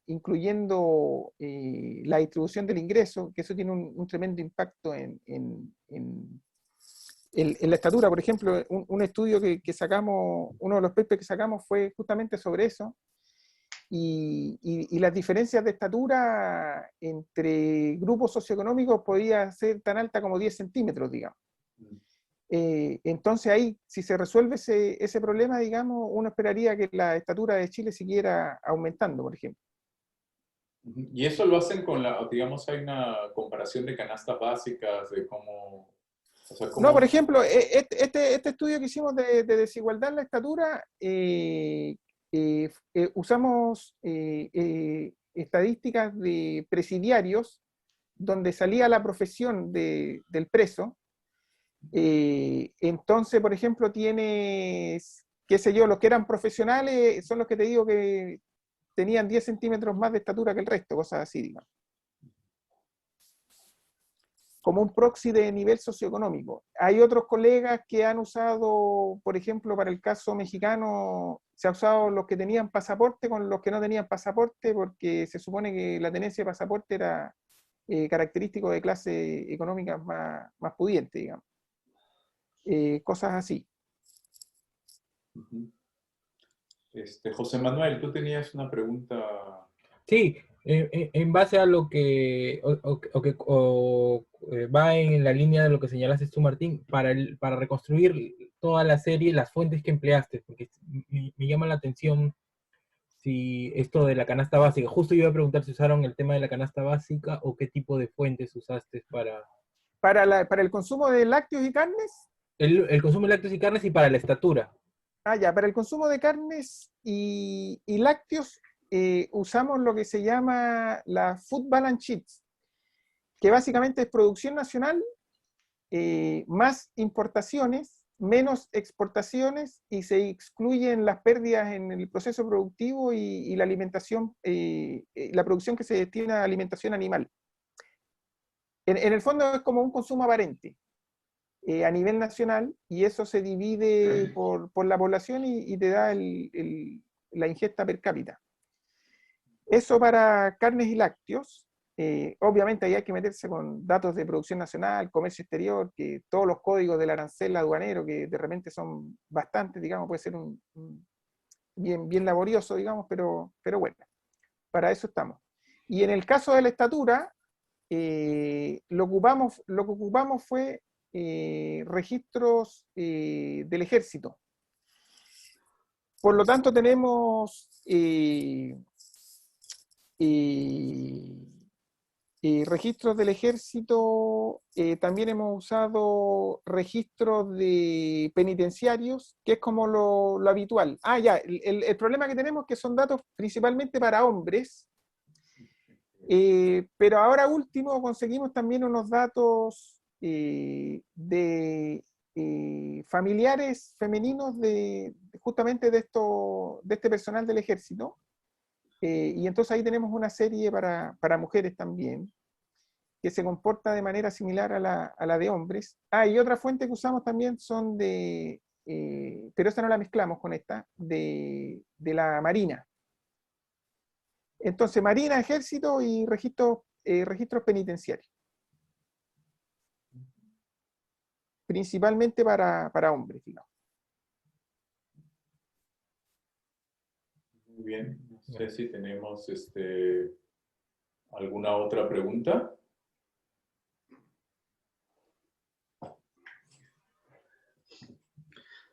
incluyendo la distribución del ingreso, que eso tiene un tremendo impacto en la estatura. Por ejemplo, un estudio que sacamos, uno de los papers que sacamos fue justamente sobre eso, y las diferencias de estatura entre grupos socioeconómicos podía ser tan alta como 10 centímetros, digamos. Entonces ahí, si se resuelve ese problema, digamos, uno esperaría que la estatura de Chile siguiera aumentando, por ejemplo. Y eso lo hacen digamos, hay una comparación de canastas básicas, de cómo... O sea, No, por ejemplo, este estudio que hicimos de desigualdad en la estatura, usamos estadísticas de presidiarios donde salía la profesión del preso. Entonces, por ejemplo, tienes, qué sé yo, los que eran profesionales son los que te digo que tenían 10 centímetros más de estatura que el resto, cosas así, digamos. Como un proxy de nivel socioeconómico. Hay otros colegas que han usado, por ejemplo, para el caso mexicano, se ha usado los que tenían pasaporte con los que no tenían pasaporte, porque se supone que la tenencia de pasaporte era característico de clase económica más pudiente, digamos. Cosas así. Ujú. José Manuel, tú tenías una pregunta. Sí, en base a lo que, va en la línea de lo que señalaste tú, Martín, para reconstruir toda la serie, las fuentes que empleaste, porque me llama la atención si esto de la canasta básica, justo iba a preguntar si usaron el tema de la canasta básica o qué tipo de fuentes usaste para Para el consumo de lácteos y carnes, el consumo de lácteos y carnes y para la estatura. ya, para el consumo de carnes y lácteos usamos lo que se llama la Food Balance Sheets, que básicamente es producción nacional, más importaciones, menos exportaciones, y se excluyen las pérdidas en el proceso productivo y la alimentación, la producción que se destina a alimentación animal. En el fondo es como un consumo aparente a nivel nacional, y eso se divide por la población y te da la ingesta per cápita. Eso para carnes y lácteos. Obviamente ahí hay que meterse con datos de producción nacional, comercio exterior, que todos los códigos del arancel aduanero, que de repente son bastantes, digamos, puede ser bien laborioso, digamos, pero bueno, para eso estamos. Y en el caso de la estatura, lo que ocupamos fue registros del ejército. Por lo tanto, tenemos registros del ejército, también hemos usado registros de penitenciarios, que es como lo habitual. Ya, el problema que tenemos es que son datos principalmente para hombres, pero ahora último conseguimos también unos datos de familiares femeninos justamente de este personal del ejército. Y entonces ahí tenemos una serie para mujeres también, que se comporta de manera similar a la de hombres. Y otra fuente que usamos también son pero esta no la mezclamos con esta, de la Marina. Entonces, Marina, Ejército y registros penitenciarios. Principalmente para hombres, digamos. Muy bien, no sé si tenemos alguna otra pregunta.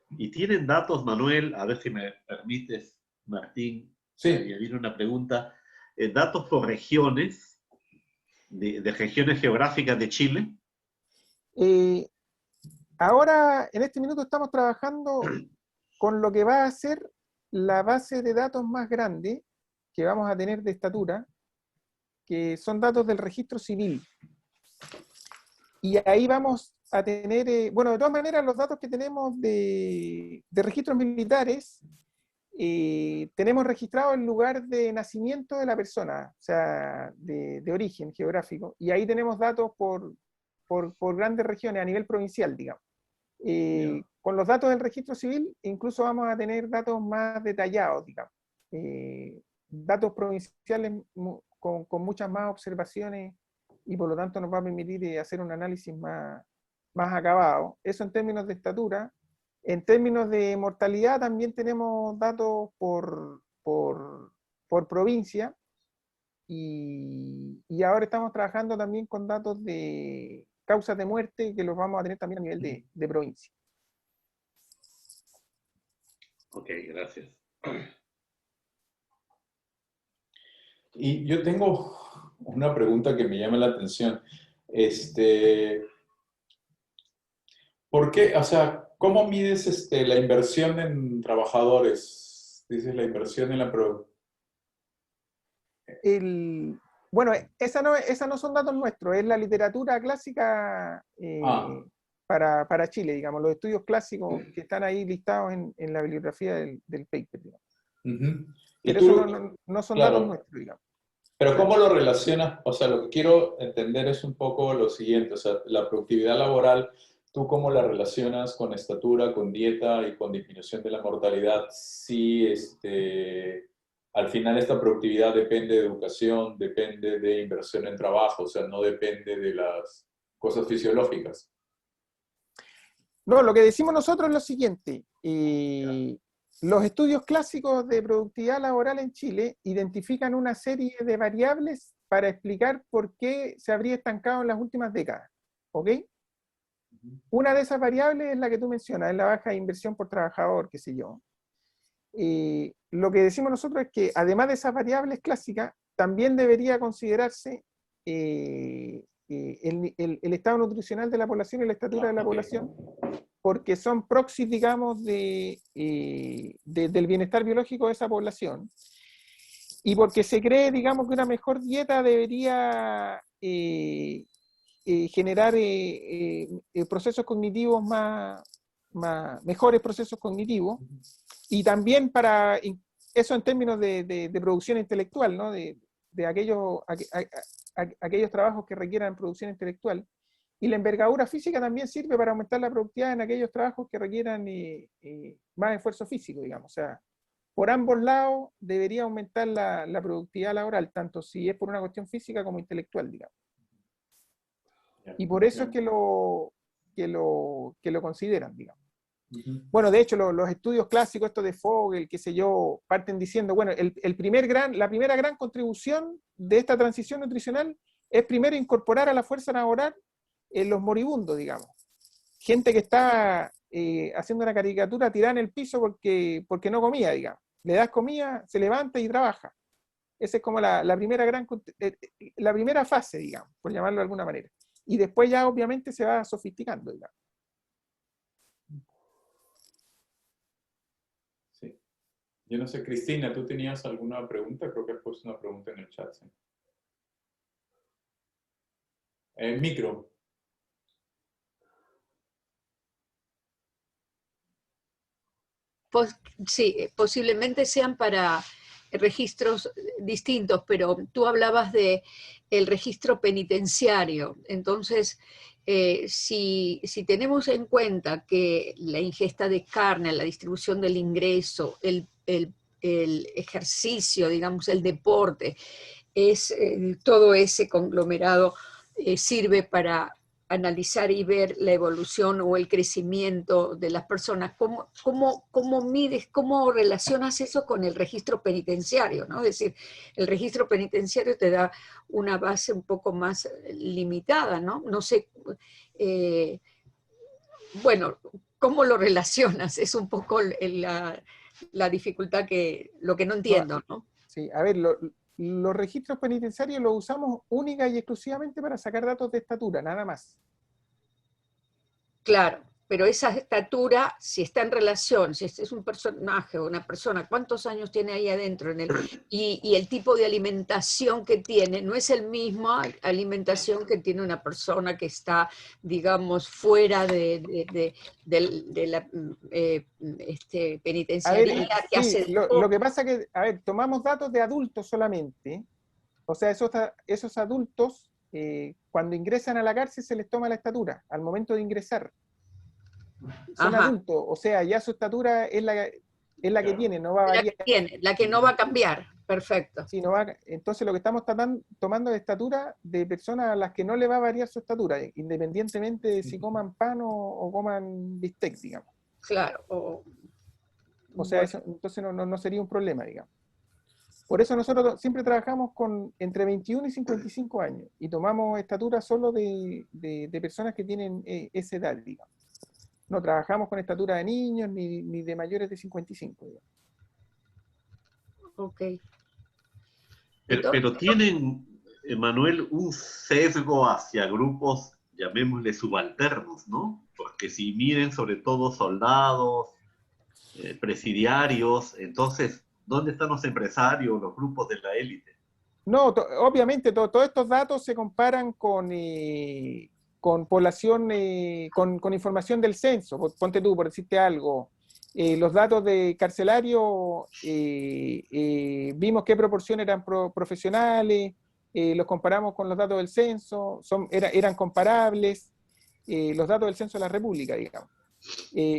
¿Y tienen datos, Manuel? A ver si me permites, Martín, Sí. añadir una pregunta. ¿Datos por regiones, de regiones geográficas de Chile? Ahora, en este minuto, estamos trabajando con lo que va a ser la base de datos más grande que vamos a tener de estatura, que son datos del registro civil. Y ahí vamos a tener, bueno, de todas maneras, los datos que tenemos de registros militares, tenemos registrado el lugar de nacimiento de la persona, o sea, de origen geográfico, y ahí tenemos datos por grandes regiones a nivel provincial, digamos. Con los datos del registro civil, incluso vamos a tener datos más detallados, digamos. Datos provinciales con muchas más observaciones, y por lo tanto nos va a permitir hacer un análisis más acabado. Eso en términos de estatura. En términos de mortalidad también tenemos datos por provincia, y ahora estamos trabajando también con datos de causas de muerte, que los vamos a tener también a nivel de provincia. Ok, gracias. Y yo tengo una pregunta que me llama la atención. ¿Por qué? O sea, ¿cómo mides la inversión en trabajadores? Dices la inversión en la producción. Bueno, esa no son datos nuestros, es la literatura clásica para Chile, digamos, los estudios clásicos que están ahí listados en la bibliografía del paper, digamos. Pero eso no son datos nuestros, digamos. Pero ¿cómo lo relacionas? O sea, lo que quiero entender es un poco lo siguiente, o sea, la productividad laboral, ¿tú cómo la relacionas con estatura, con dieta y con disminución de la mortalidad? Si al final esta productividad depende de educación, depende de inversión en trabajo, o sea, no depende de las cosas fisiológicas. No, lo que decimos nosotros es lo siguiente. Los estudios clásicos de productividad laboral en Chile identifican una serie de variables para explicar por qué se habría estancado en las últimas décadas. ¿Ok? Una de esas variables es la que tú mencionas, es la baja inversión por trabajador, qué sé yo. Lo que decimos nosotros es que además de esas variables clásicas, también debería considerarse el estado nutricional de la población y la estatura de la población, porque son proxies, digamos, del bienestar biológico de esa población, y porque se cree, digamos, que una mejor dieta debería generar procesos cognitivos mejores procesos cognitivos, y también para eso en términos de producción intelectual, ¿no? de aquellos trabajos que requieran producción intelectual. Y la envergadura física también sirve para aumentar la productividad en aquellos trabajos que requieran más esfuerzo físico, digamos. O sea, por ambos lados debería aumentar la productividad laboral, tanto si es por una cuestión física como intelectual, digamos. Y por eso es que lo consideran, digamos. Bueno, de hecho, los estudios clásicos, estos de Fogel, qué sé yo, parten diciendo, bueno, la primera gran contribución de esta transición nutricional es primero incorporar a la fuerza laboral los moribundos, digamos. Gente que está haciendo una caricatura tirada en el piso porque no comía, digamos. Le das comida, se levanta y trabaja. Esa es como la primera fase, digamos, por llamarlo de alguna manera. Y después ya obviamente se va sofisticando, digamos. Sí. Yo no sé, Cristina, ¿tú tenías alguna pregunta? Creo que has puesto una pregunta en el chat. ¿Sí? Micro. Sí, posiblemente sean para registros distintos, pero tú hablabas de el registro penitenciario. Entonces, si tenemos en cuenta que la ingesta de carne, la distribución del ingreso, el ejercicio, digamos, el deporte, todo ese conglomerado sirve para analizar y ver la evolución o el crecimiento de las personas. ¿Cómo mides, cómo relacionas eso con el registro penitenciario, ¿no? Es decir, el registro penitenciario te da una base un poco más limitada, ¿no? No sé, bueno, ¿cómo lo relacionas? Es un poco la dificultad lo que no entiendo, ¿no? Sí, a ver, los registros penitenciarios los usamos única y exclusivamente para sacar datos de estatura, nada más. Claro, pero esa estatura, si está en relación, si este es un personaje o una persona, ¿cuántos años tiene ahí adentro? Y el tipo de alimentación que tiene, no es el mismo alimentación que tiene una persona que está, digamos, fuera de la penitenciaría, ver, que hace sí, lo que pasa que, a ver, tomamos datos de adultos solamente, o sea, esos adultos, cuando ingresan a la cárcel se les toma la estatura, al momento de ingresar. Son Ajá. adultos, o sea, ya su estatura es la que tiene, no va a variar. La que no va a cambiar, perfecto. Sí, no va, entonces lo que estamos tomando de estatura de personas a las que no le va a variar su estatura, independientemente de si coman pan o coman bistec, digamos. Claro. O sea, eso, entonces no sería un problema, digamos. Por eso nosotros siempre trabajamos con entre 21 y 55 años y tomamos estatura solo de personas que tienen esa edad, digamos. No trabajamos con estatura de niños ni de mayores de 55, digamos. Ok. Pero tienen, Manuel, un sesgo hacia grupos, llamémosle subalternos, ¿no? Porque si miren sobre todo soldados, presidiarios, entonces, ¿dónde están los empresarios, los grupos de la élite? No, obviamente todos estos datos se comparan con población, con información del censo. Ponte tú, por decirte algo, los datos de carcelario, vimos qué proporción eran profesionales, los comparamos con los datos del censo, eran comparables, los datos del censo de la República, digamos.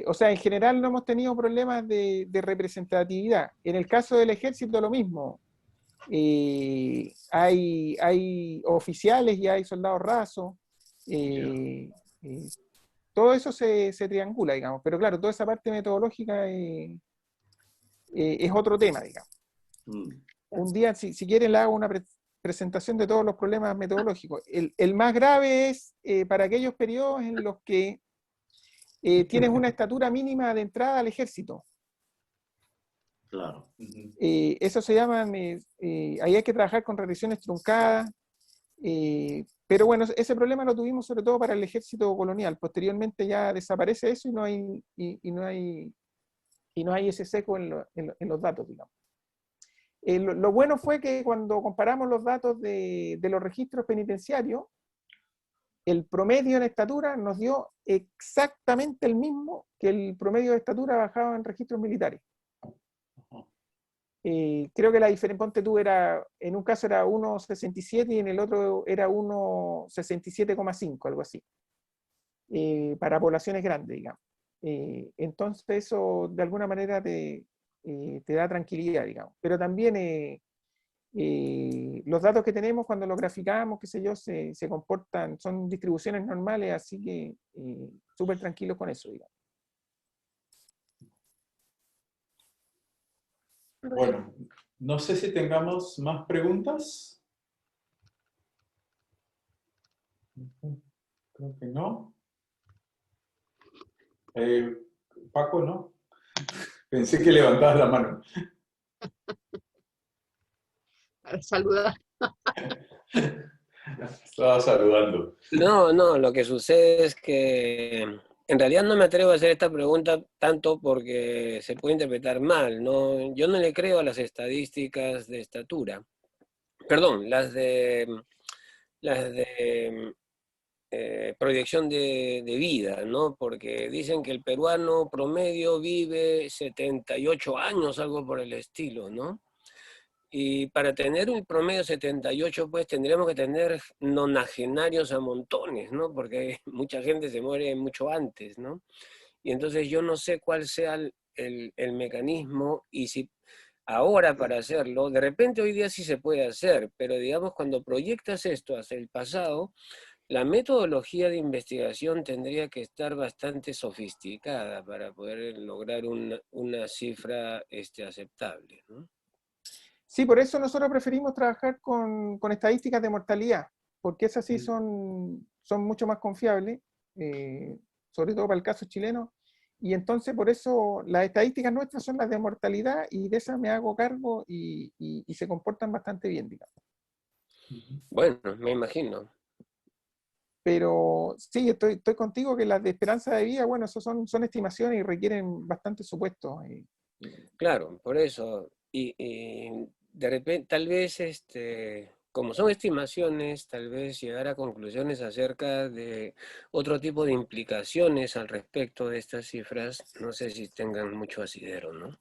O sea, en general no hemos tenido problemas de representatividad. En el caso del ejército lo mismo. Hay oficiales y hay soldados rasos. Todo eso se triangula, digamos. Pero claro, toda esa parte metodológica es otro tema, digamos. Un día, si quieren, le hago una presentación de todos los problemas metodológicos. El más grave es para aquellos periodos en los que tienes una estatura mínima de entrada al ejército. Claro. Eso se llaman, ahí hay que trabajar con regresiones truncadas, pero bueno, ese problema lo tuvimos sobre todo para el ejército colonial. Posteriormente ya desaparece eso y no hay ese seco en los datos, digamos. Lo bueno fue que cuando comparamos los datos de los registros penitenciarios, el promedio en estatura nos dio exactamente el mismo que el promedio de estatura bajado en registros militares. Creo que la diferencia, ponte tú, en un caso era 1,67 y en el otro era 1,67,5, algo así, para poblaciones grandes, digamos. Entonces eso de alguna manera te da tranquilidad, digamos. Pero también los datos que tenemos cuando los graficamos, qué sé yo, se comportan, son distribuciones normales, así que súper tranquilos con eso, digamos. Bueno, no sé si tengamos más preguntas. Creo que no. Paco, ¿no? Pensé que levantabas la mano. Para saludar. Estaba saludando. No, lo que sucede es que en realidad no me atrevo a hacer esta pregunta tanto porque se puede interpretar mal, ¿no? Yo no le creo a las estadísticas de estatura. Perdón, las de proyección de vida, ¿no? Porque dicen que el peruano promedio vive 78 años, algo por el estilo, ¿no? Y para tener un promedio 78, pues tendríamos que tener nonagenarios a montones, ¿no? Porque mucha gente se muere mucho antes, ¿no? Y entonces yo no sé cuál sea el mecanismo y si ahora para hacerlo, de repente hoy día sí se puede hacer, pero digamos cuando proyectas esto hacia el pasado, la metodología de investigación tendría que estar bastante sofisticada para poder lograr una cifra aceptable, ¿no? Sí, por eso nosotros preferimos trabajar con estadísticas de mortalidad, porque esas sí son mucho más confiables, sobre todo para el caso chileno, y entonces por eso las estadísticas nuestras son las de mortalidad y de esas me hago cargo y se comportan bastante bien, digamos. Bueno, me imagino. Pero sí, estoy contigo que las de esperanza de vida, bueno, eso son estimaciones y requieren bastante supuestos. Claro, por eso. Y de repente, tal vez, como son estimaciones, tal vez llegar a conclusiones acerca de otro tipo de implicaciones al respecto de estas cifras, no sé si tengan mucho asidero, ¿no?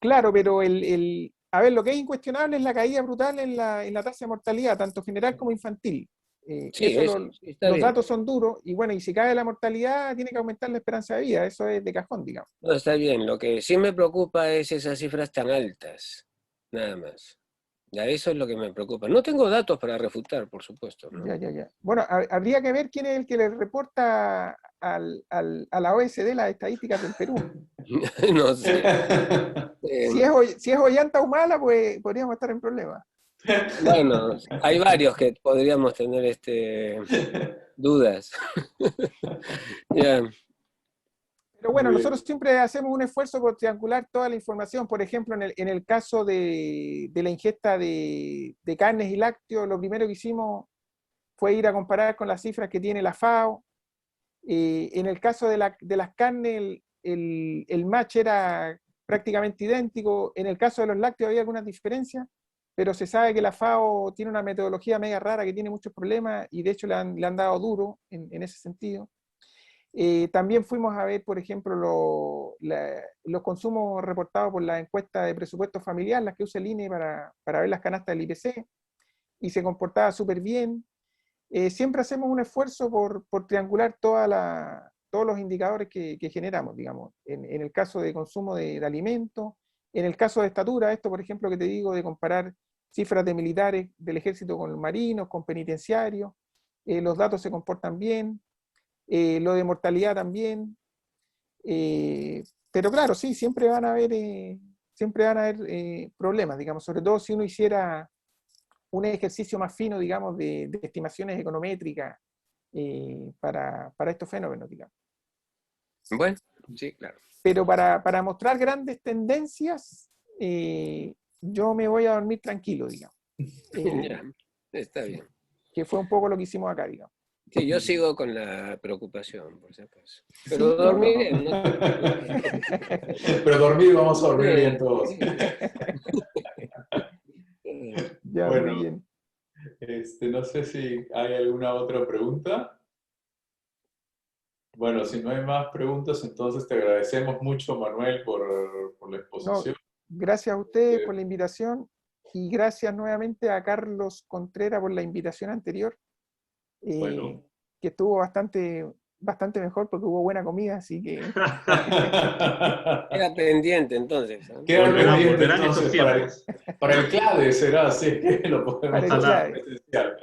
Claro, pero a ver, lo que es incuestionable es la caída brutal en la tasa de mortalidad, tanto general como infantil. Sí, sí, está los bien. datos son duros, y bueno, y si cae la mortalidad, tiene que aumentar la esperanza de vida, eso es de cajón, digamos. No, está bien. Lo que sí me preocupa es esas cifras tan altas, nada más. Ya eso es lo que me preocupa. No tengo datos para refutar, por supuesto, ¿no? Ya. Bueno, habría que ver quién es el que le reporta a la OECD las estadísticas del Perú. No sé. Si es Ollanta Humala, pues podríamos estar en problemas. Bueno, hay varios que podríamos tener dudas. Ya. Pero bueno, nosotros siempre hacemos un esfuerzo por triangular toda la información. Por ejemplo, en el caso de la ingesta de carnes y lácteos, lo primero que hicimos fue ir a comparar con las cifras que tiene la FAO. En el caso de las carnes, el match era prácticamente idéntico. En el caso de los lácteos había algunas diferencias, pero se sabe que la FAO tiene una metodología mega rara que tiene muchos problemas y de hecho le han dado duro en ese sentido. También fuimos a ver, por ejemplo, los consumos reportados por la encuesta de presupuesto familiar, las que usa el INE para ver las canastas del IPC, y se comportaba súper bien. Siempre hacemos un esfuerzo por triangular todos los indicadores que generamos, digamos, en el caso de consumo de alimentos, en el caso de estatura, esto por ejemplo que te digo, de comparar cifras de militares del ejército con marinos, con penitenciarios, los datos se comportan bien, lo de mortalidad también, pero claro, sí, siempre van a haber siempre van a haber problemas, digamos, sobre todo si uno hiciera un ejercicio más fino, digamos, de estimaciones econométricas para estos fenómenos, digamos. Bueno, sí, claro. Pero para mostrar grandes tendencias, yo me voy a dormir tranquilo, digamos. Ya, está bien. Que fue un poco lo que hicimos acá, digamos. Sí, yo sigo con la preocupación, por si acaso. Sí, Pero no, dormiré, no. ¿no? Pero dormir, vamos a dormir bien todos. Ya, Bueno, muy bien. no sé si hay alguna otra pregunta. Bueno, si no hay más preguntas, entonces te agradecemos mucho, Manuel, por la No, exposición. gracias a ustedes por la invitación y gracias nuevamente a Carlos Contreras por la invitación anterior, Bueno. que estuvo bastante mejor porque hubo buena comida, así que Queda pendiente entonces. ¿Eh? Queda pendiente Volverán entonces esos tiempos. para el CLADE será, así que lo podemos para el Ojalá. hacer clave. presencial.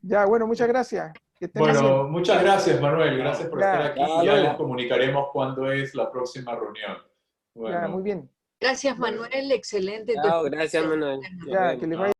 Ya, bueno, muchas gracias. Que estén muy Bueno, bien. muchas gracias, Manuel. Gracias por Ya, estar aquí. hasta Ya luego. les comunicaremos cuándo es la próxima reunión. Ya, muy Bueno, bien. Gracias, Manuel. Excelente tu Chao, gracias, exposición. Manuel. Nos Ya, que vemos. les vaya